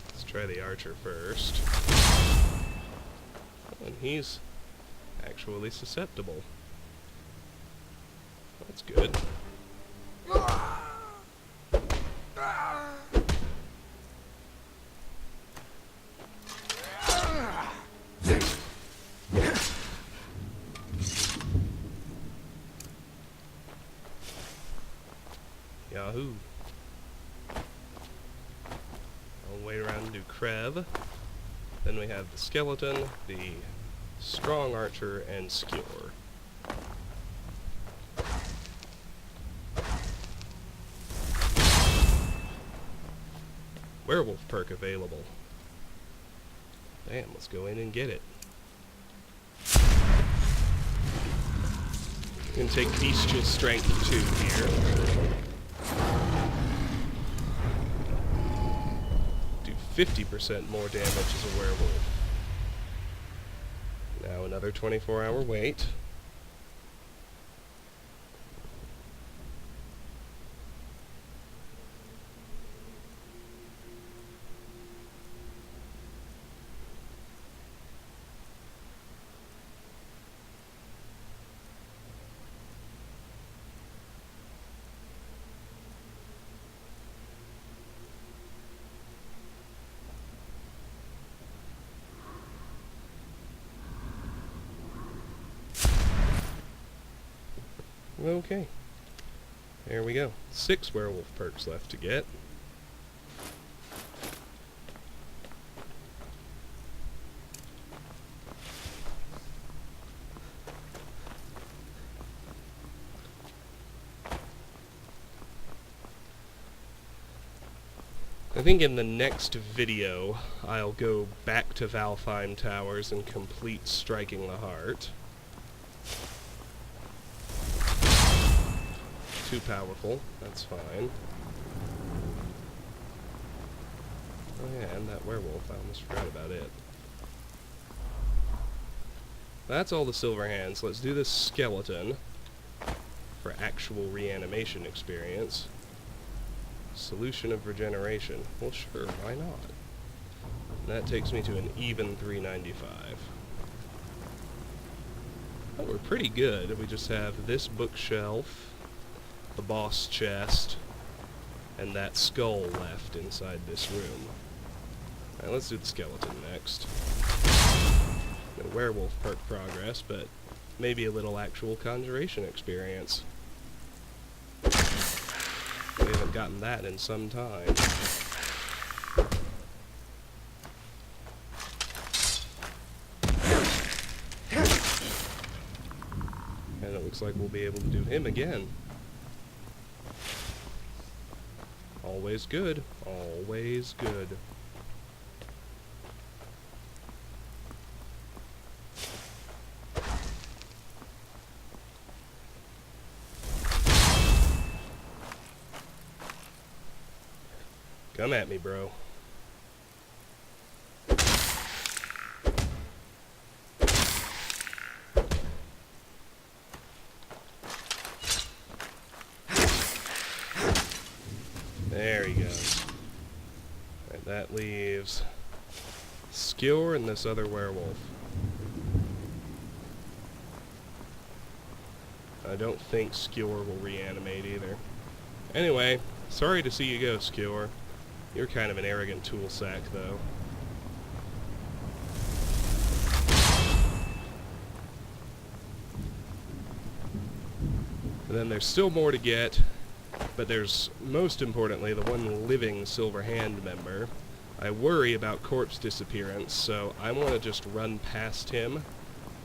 Let's try the Archer first. And he's actually susceptible. That's good. Yahoo! I'll wait around and do Krev. Then we have the skeleton, the strong archer, and skewer. Werewolf perk available. Damn, let's go in and get it. You can take bestial strength 2 here. Do 50% more damage as a werewolf. Now another 24-hour wait. Okay, there we go. 6 werewolf perks left to get. I think in the next video, I'll go back to Valfheim Towers and complete Striking the Heart. Too powerful, that's fine. Oh yeah, and that werewolf, I almost forgot about it. That's all the silver hands. Let's do this skeleton for actual reanimation experience. Solution of regeneration. Well, sure, why not? And that takes me to an even 395. Oh, we're pretty good. We just have this bookshelf, the boss chest, and that skull left inside this room. Alright, let's do the skeleton next. No werewolf perk progress, but maybe a little actual conjuration experience. We haven't gotten that in some time. And it looks like we'll be able to do him again. Always good. Always good. Come at me, bro. There he goes. And that leaves Skewer and this other werewolf. I don't think Skewer will reanimate either. Anyway, sorry to see you go, Skewer. You're kind of an arrogant tool sack, though. And then there's still more to get, but there's, most importantly, the one living Silver Hand member. I worry about corpse disappearance, so I want to just run past him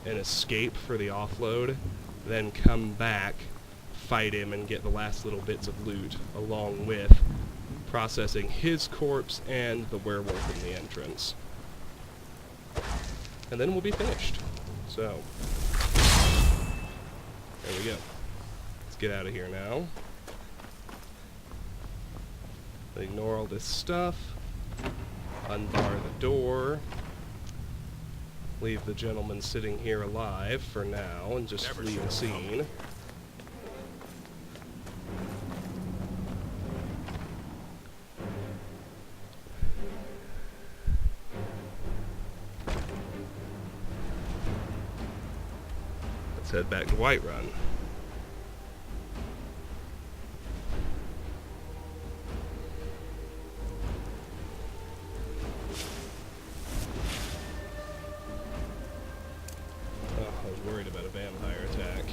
and escape for the offload, then come back, fight him, and get the last little bits of loot, along with processing his corpse and the werewolf in the entrance. And then we'll be finished. So, there we go. Let's get out of here now. Ignore all this stuff. Unbar the door. Leave the gentleman sitting here alive for now and just flee the scene. Let's head back to Whiterun. Oh, I was worried about a vampire attack.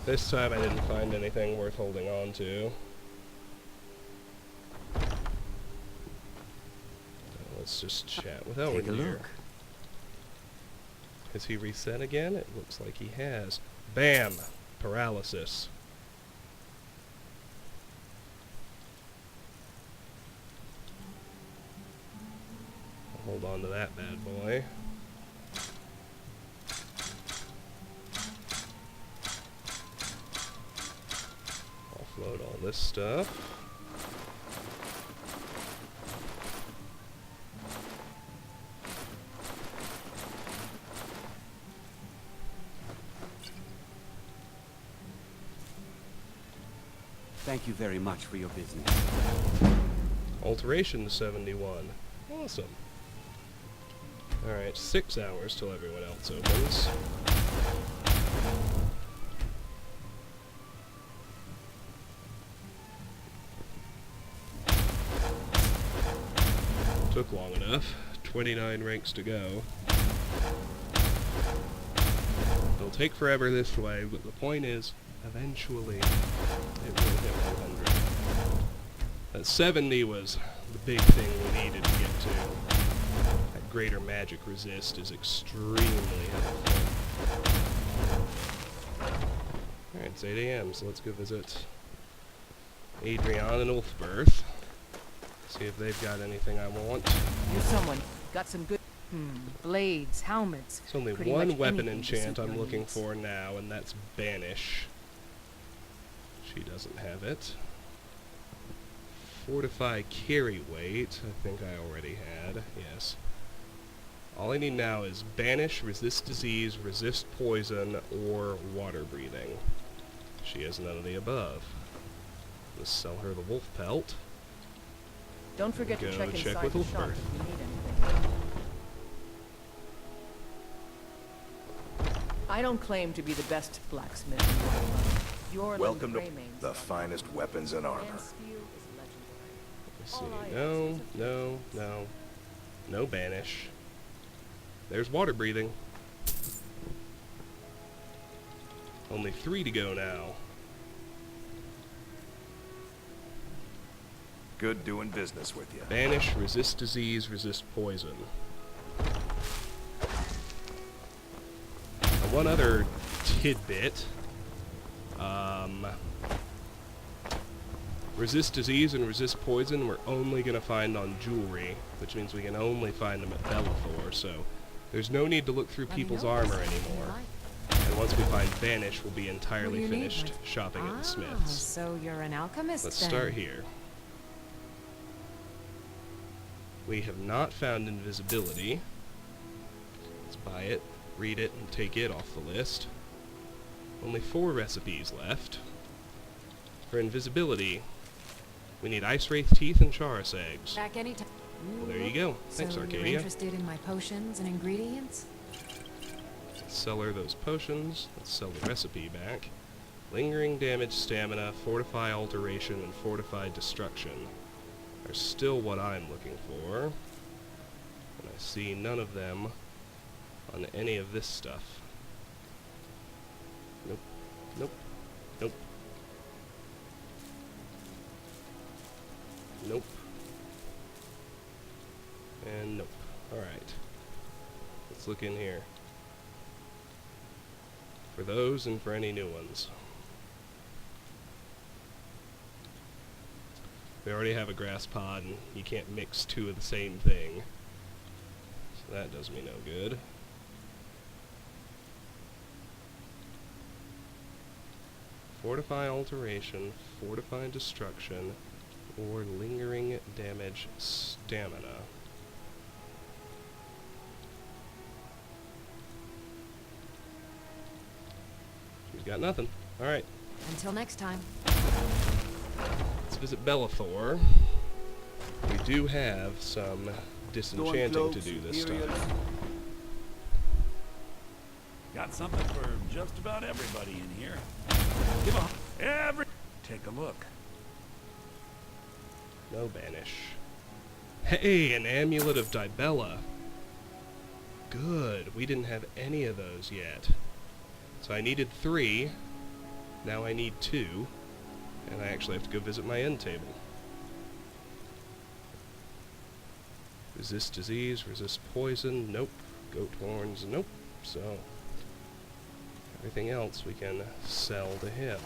This time I didn't find anything worth holding on to. Let's just chat with Elrond Take a here. look. Has he reset again? It looks like he has. Bam! Paralysis. I'll hold on to that bad boy. Offload all this stuff. Thank you very much for your business. Alteration to 71. Awesome. Alright, 6 hours till everyone else opens. Took long enough. 29 ranks to go. It'll take forever this way, but the point is, eventually, it will hit 100. That 70 was the big thing we needed to get to. That greater magic resist is extremely helpful. Alright, it's 8 AM, so let's go visit Adrian and Ulfberth. See if they've got anything I want. You're someone. Got some good blades, helmets. There's only pretty one much weapon anything to enchant suit I'm your looking needs. for now, and that's Banish. She doesn't have it. Fortify carry weight, I think I already had, yes. All I need now is banish, resist disease, resist poison, or water breathing. She has none of the above. Let's sell her the wolf pelt. Don't forget to Go check check inside with the shop Ulfbert. if you need anything. I don't claim to be the best blacksmith in the world. Your Welcome to Greymane's the got finest weapons and armor. and steel is legendary. Let's All see. I ask No, is a few no, things. no. No banish. There's water breathing. Only 3 to go now. Good doing business with you. Banish, resist disease, resist poison. One other tidbit. Resist disease and resist poison we're only going to find on jewelry, which means we can only find them at Bellathor, so there's no need to look through people's armor anymore. And once we find Banish, we'll be entirely you need, finished shopping at the Ah, Smiths. so you're an alchemist Let's then. start here. We have not found invisibility. Let's buy it, read it, and take it off the list. Only 4 recipes left. For invisibility, we need Ice Wraith Teeth and Charis Eggs. Back anytime. Well, there you go. Thanks, so you're Arcadia. interested in my potions and ingredients? Let's sell her those potions. Let's sell the recipe back. Lingering damage, stamina, fortify alteration, and fortified destruction are still what I'm looking for. And I see none of them on any of this stuff. Nope. Nope. Nope. Nope. And nope. Alright. Let's look in here. For those and for any new ones. We already have a grass pod and you can't mix 2 of the same thing. So that does me no good. Fortify alteration, fortify destruction, or lingering damage stamina. She's got nothing. Alright, Until next time. let's visit Bellathor. We do have some disenchanting to do this time. Got something for just about everybody in here. Give a take a look. No banish. Hey, an amulet of Dibella. Good, we didn't have any of those yet. So I needed 3, now I need 2, and I actually have to go visit my end table. Resist disease, resist poison, nope. Goat horns, nope. So, everything else we can sell to him.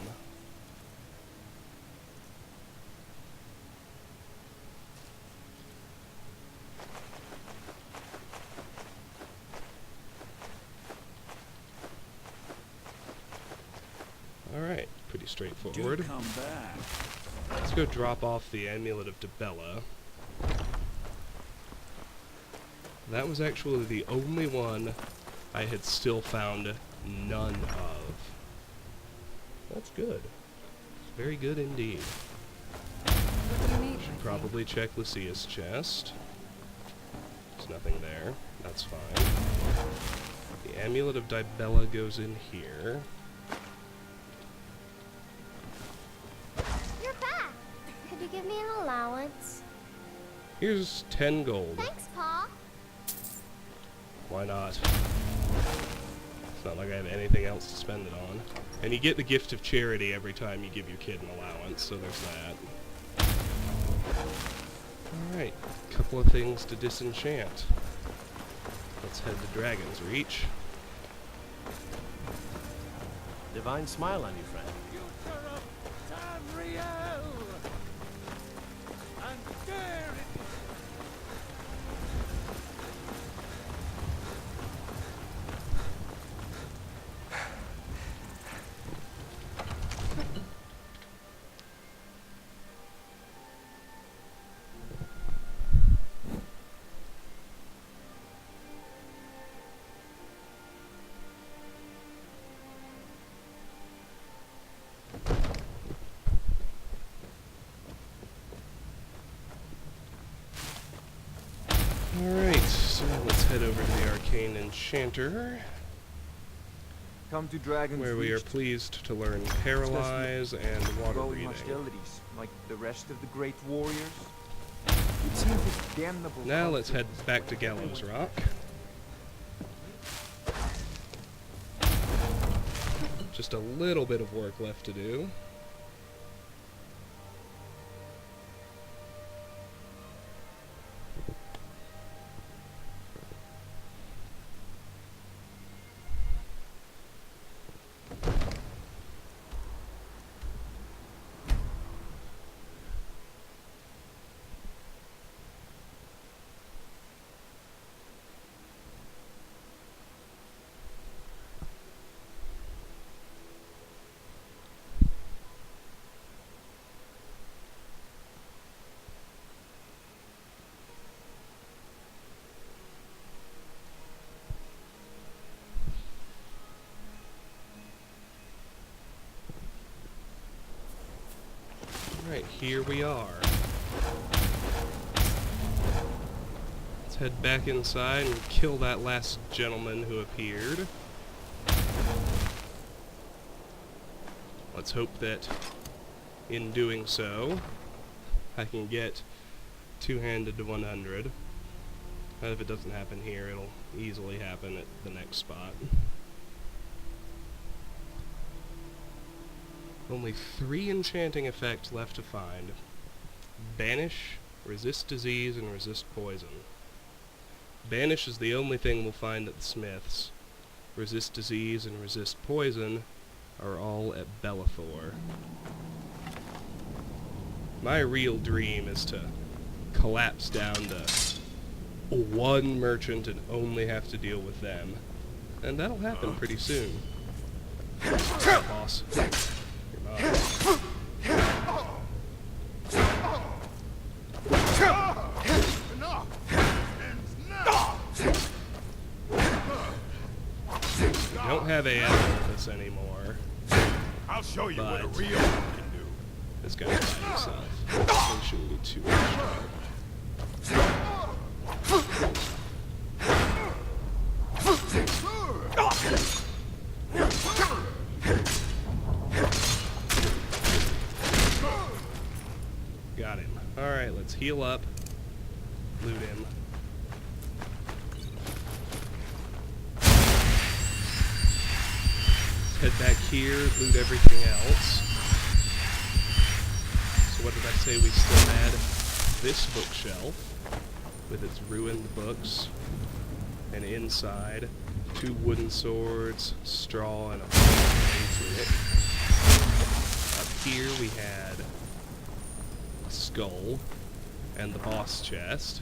Alright, pretty straightforward. Do come back. Let's go drop off the amulet of Dibella. That was actually the only one I had still found none of. That's good. Very good indeed. What do you need? Should probably check Lucia's chest. There's nothing there. That's fine. The amulet of Dibella goes in here. You're back. Could you give me an allowance? Here's 10 gold. Thanks, Pa. Why not? It's not like I have anything else to spend it on. And you get the gift of charity every time you give your kid an allowance, so there's that. Alright, couple of things to disenchant. Let's head to Dragon's Reach. Divine smile on you, friend. Future of Tamriel! And there it is! Arcane Enchanter, Come to Dragon's where we are Reach pleased to learn Paralyze and Water growing Breathing. hostilities, like the rest of the great warriors. It seems this damnable Now let's head conflict is back to what Gallows everyone- Rock. Just a little bit of work left to do. Right, here we are. Let's head back inside and kill that last gentleman who appeared. Let's hope that in doing so, I can get two-handed to 100. And if it doesn't happen here, it'll easily happen at the next spot. Only 3 enchanting effects left to find. Banish, resist disease, and resist poison. Banish is the only thing we'll find at the smiths. Resist disease and resist poison are all at Bellathor. My real dream is to collapse down to 1 merchant and only have to deal with them. And that'll happen pretty soon. Alright, boss. We don't have AF with us anymore. I'll show you what a But- real one can do. This guy's by himself. He shouldn't be too much. Got him. Alright, let's heal up. Loot him. Head back here, loot everything else. So what did I say we still had? This bookshelf with its ruined books, and inside 2 wooden swords, straw, and a tunic. Up here we had a skull and the boss chest.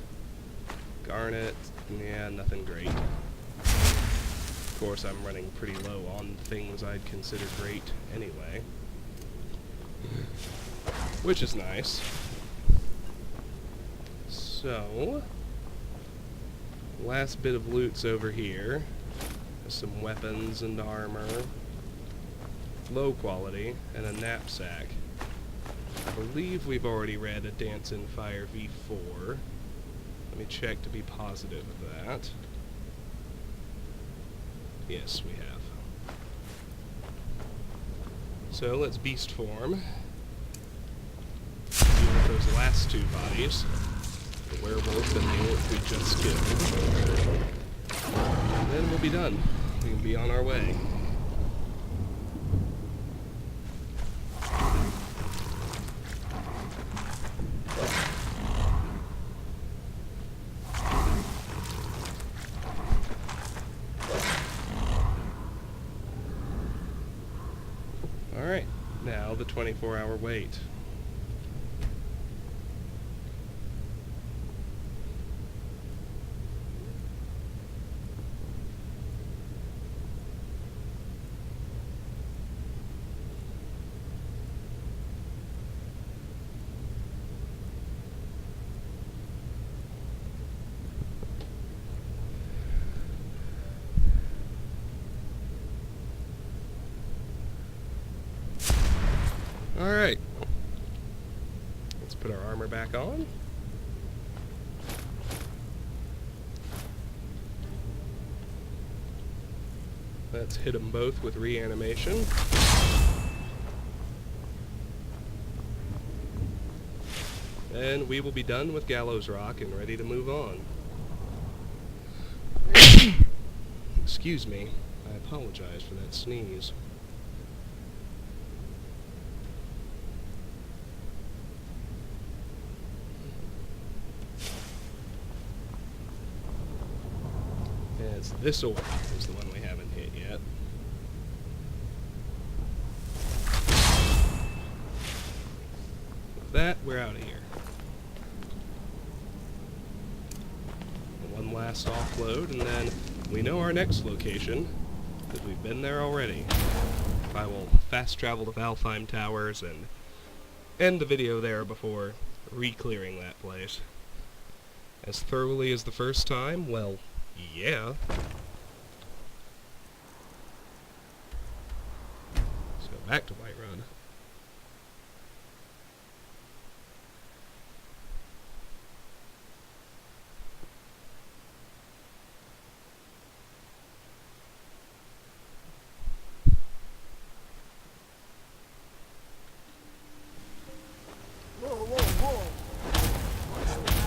Garnet, yeah, nothing great. Of course, I'm running pretty low on things I'd consider great anyway. Which is nice. So, last bit of loot's over here. There's some weapons and armor. Low quality, and a knapsack. I believe we've already read a Dance in Fire V4. Let me check to be positive of that. Yes, we have. So let's beast form. Deal with those last 2 bodies. The werewolf and the orc we just killed. And then we'll be done. We can be on our way. Alright, now the 24-hour wait. Alright. Let's put our armor back on. Let's hit them both with reanimation. And we will be done with Gallows Rock and ready to move on. Excuse me. I apologize for that sneeze. Yes, this orb is the one we haven't hit yet. With that, we're out of here. One last offload, and then we know our next location, because we've been there already. I will fast travel to Valheim Towers and end the video there before re-clearing that place. As thoroughly as the first time? Well, yeah. Let's go back to Whiterun.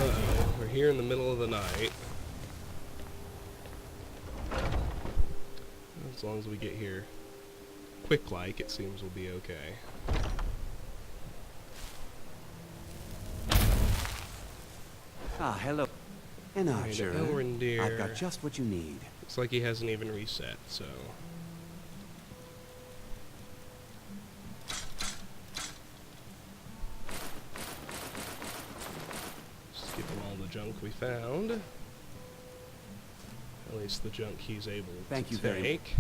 Uh-oh, we're here in the middle of the night. As long as we get here quick-like, it seems we'll be okay. Ah, hello. An archer. Right, Elrond, I've got just what you need. Looks like he hasn't even reset, so... Just give him all the junk we found. At least the junk he's able Thank to you very take.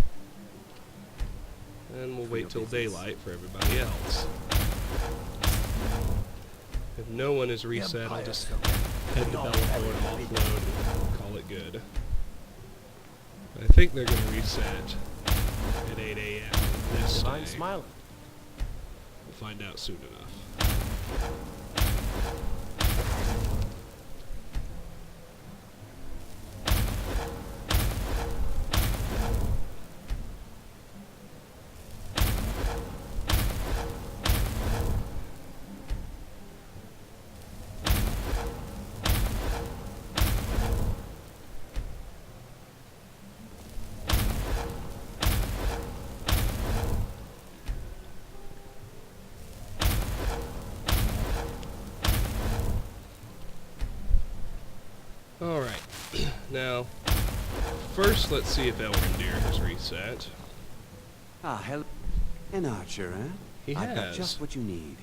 And we'll wait till daylight for everybody else. If no one is reset, I'll just head to Belfort and offload and call it good. I think they're going to reset at 8 a.m. this day. Smiling. We'll find out soon enough. Alright, now, first let's see if Elrond has reset. Ah, hello. An archer, eh? He I've got has. just what you need.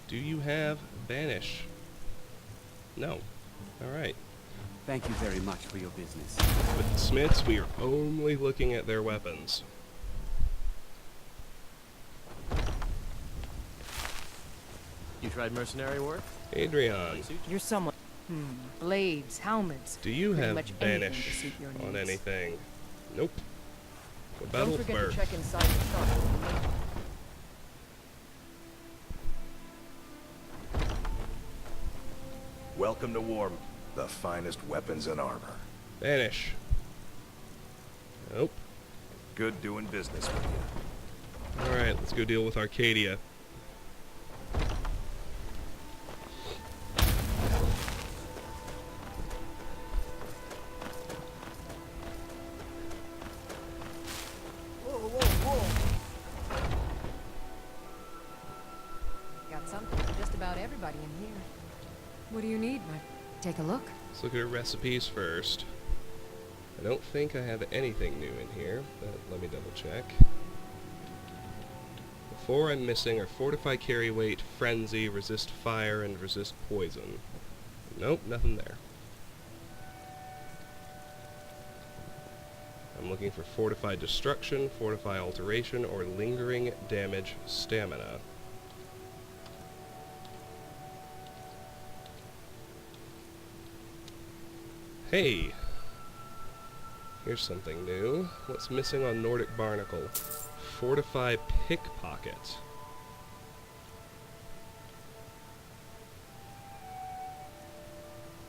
Do you have Banish? No. Alright. Thank you very much for your business. With the Smiths, we are only looking at their weapons. You tried mercenary work? Adrian, You're someone. Blades, helmets. do you Pretty have much anything to Banish suit your on needs. anything? Nope. What about Don't forget Ulfberg? to check inside the shop. Welcome to war. The finest weapons and armor. Banish. Nope. Good doing business with you. Alright, let's go deal with Arcadia. Got something for just about everybody in here. What do you need, my... Take a look. Let's look at our recipes first. I don't think I have anything new in here, but let me double check. The 4 I'm missing are Fortify Carry Weight, Frenzy, Resist Fire, and Resist Poison. Nope, nothing there. I'm looking for Fortify Destruction, Fortify Alteration, or Lingering Damage Stamina. Hey! Here's something new. What's missing on Nordic Barnacle? Fortify Pickpocket.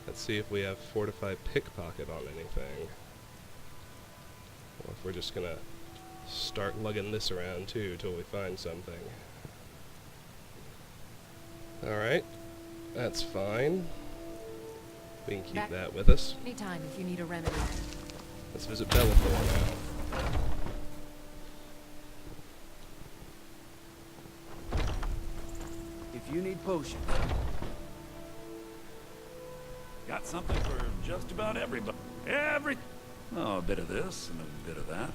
Let's see if we have Fortify Pickpocket on anything. Or if we're just gonna start lugging this around too till we find something. Alright, that's fine. We can keep that with us. Anytime if you need a remedy. Let's visit Bellathor now. If you need potions, Got something for just about everybody. Oh, a bit of this and a bit of that.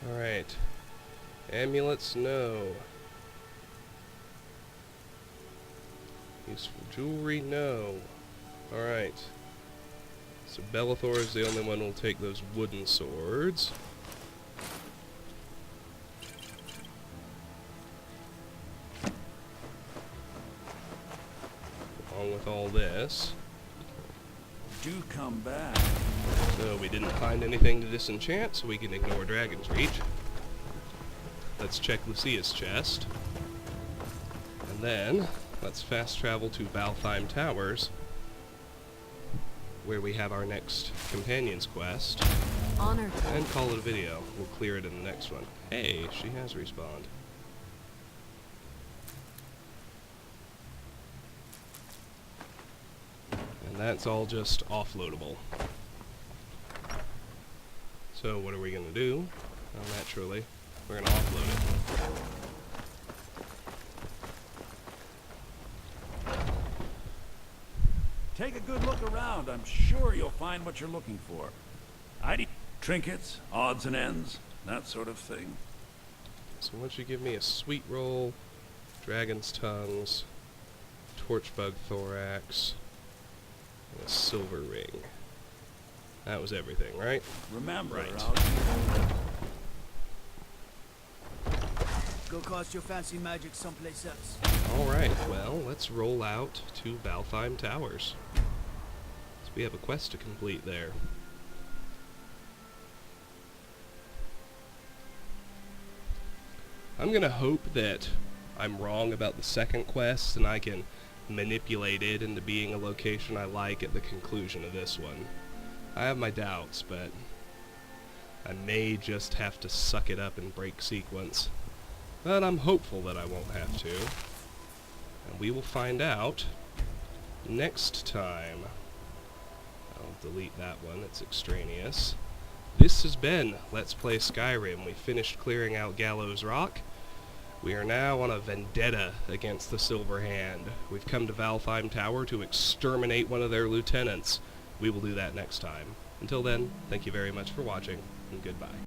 Alright. Amulets, no. Useful jewelry, no. Alright. So Bellathor is the only one who'll take those wooden swords. Along with all this. Do come back. So we didn't find anything to disenchant, so we can ignore Dragon's Reach. Let's check Lucia's chest. And then, let's fast travel to Valtheim Towers, where we have our next companion's quest, Honored. and call it a video. We'll clear it in the next one. Hey, she has respawned. And that's all just offloadable. So what are we going to do? Well, naturally, we're going to offload it. Take a good look around. I'm sure you'll find what you're looking for. Trinkets, odds and ends, that sort of thing. So why don't you give me a sweet roll, dragon's tongues, torchbug thorax, and a silver ring. That was everything, right? Remember, Right. go cast your fancy magic someplace else. Alright, well, let's roll out to Valtheim Towers. So we have a quest to complete there. I'm gonna hope that I'm wrong about the second quest and I can manipulate it into being a location I like at the conclusion of this one. I have my doubts, but I may just have to suck it up and break sequence. But I'm hopeful that I won't have to. And we will find out next time. I'll delete that one, it's extraneous. This has been Let's Play Skyrim. We finished clearing out Gallows Rock. We are now on a vendetta against the Silver Hand. We've come to Valtheim Tower to exterminate one of their lieutenants. We will do that next time. Until then, thank you very much for watching, and goodbye.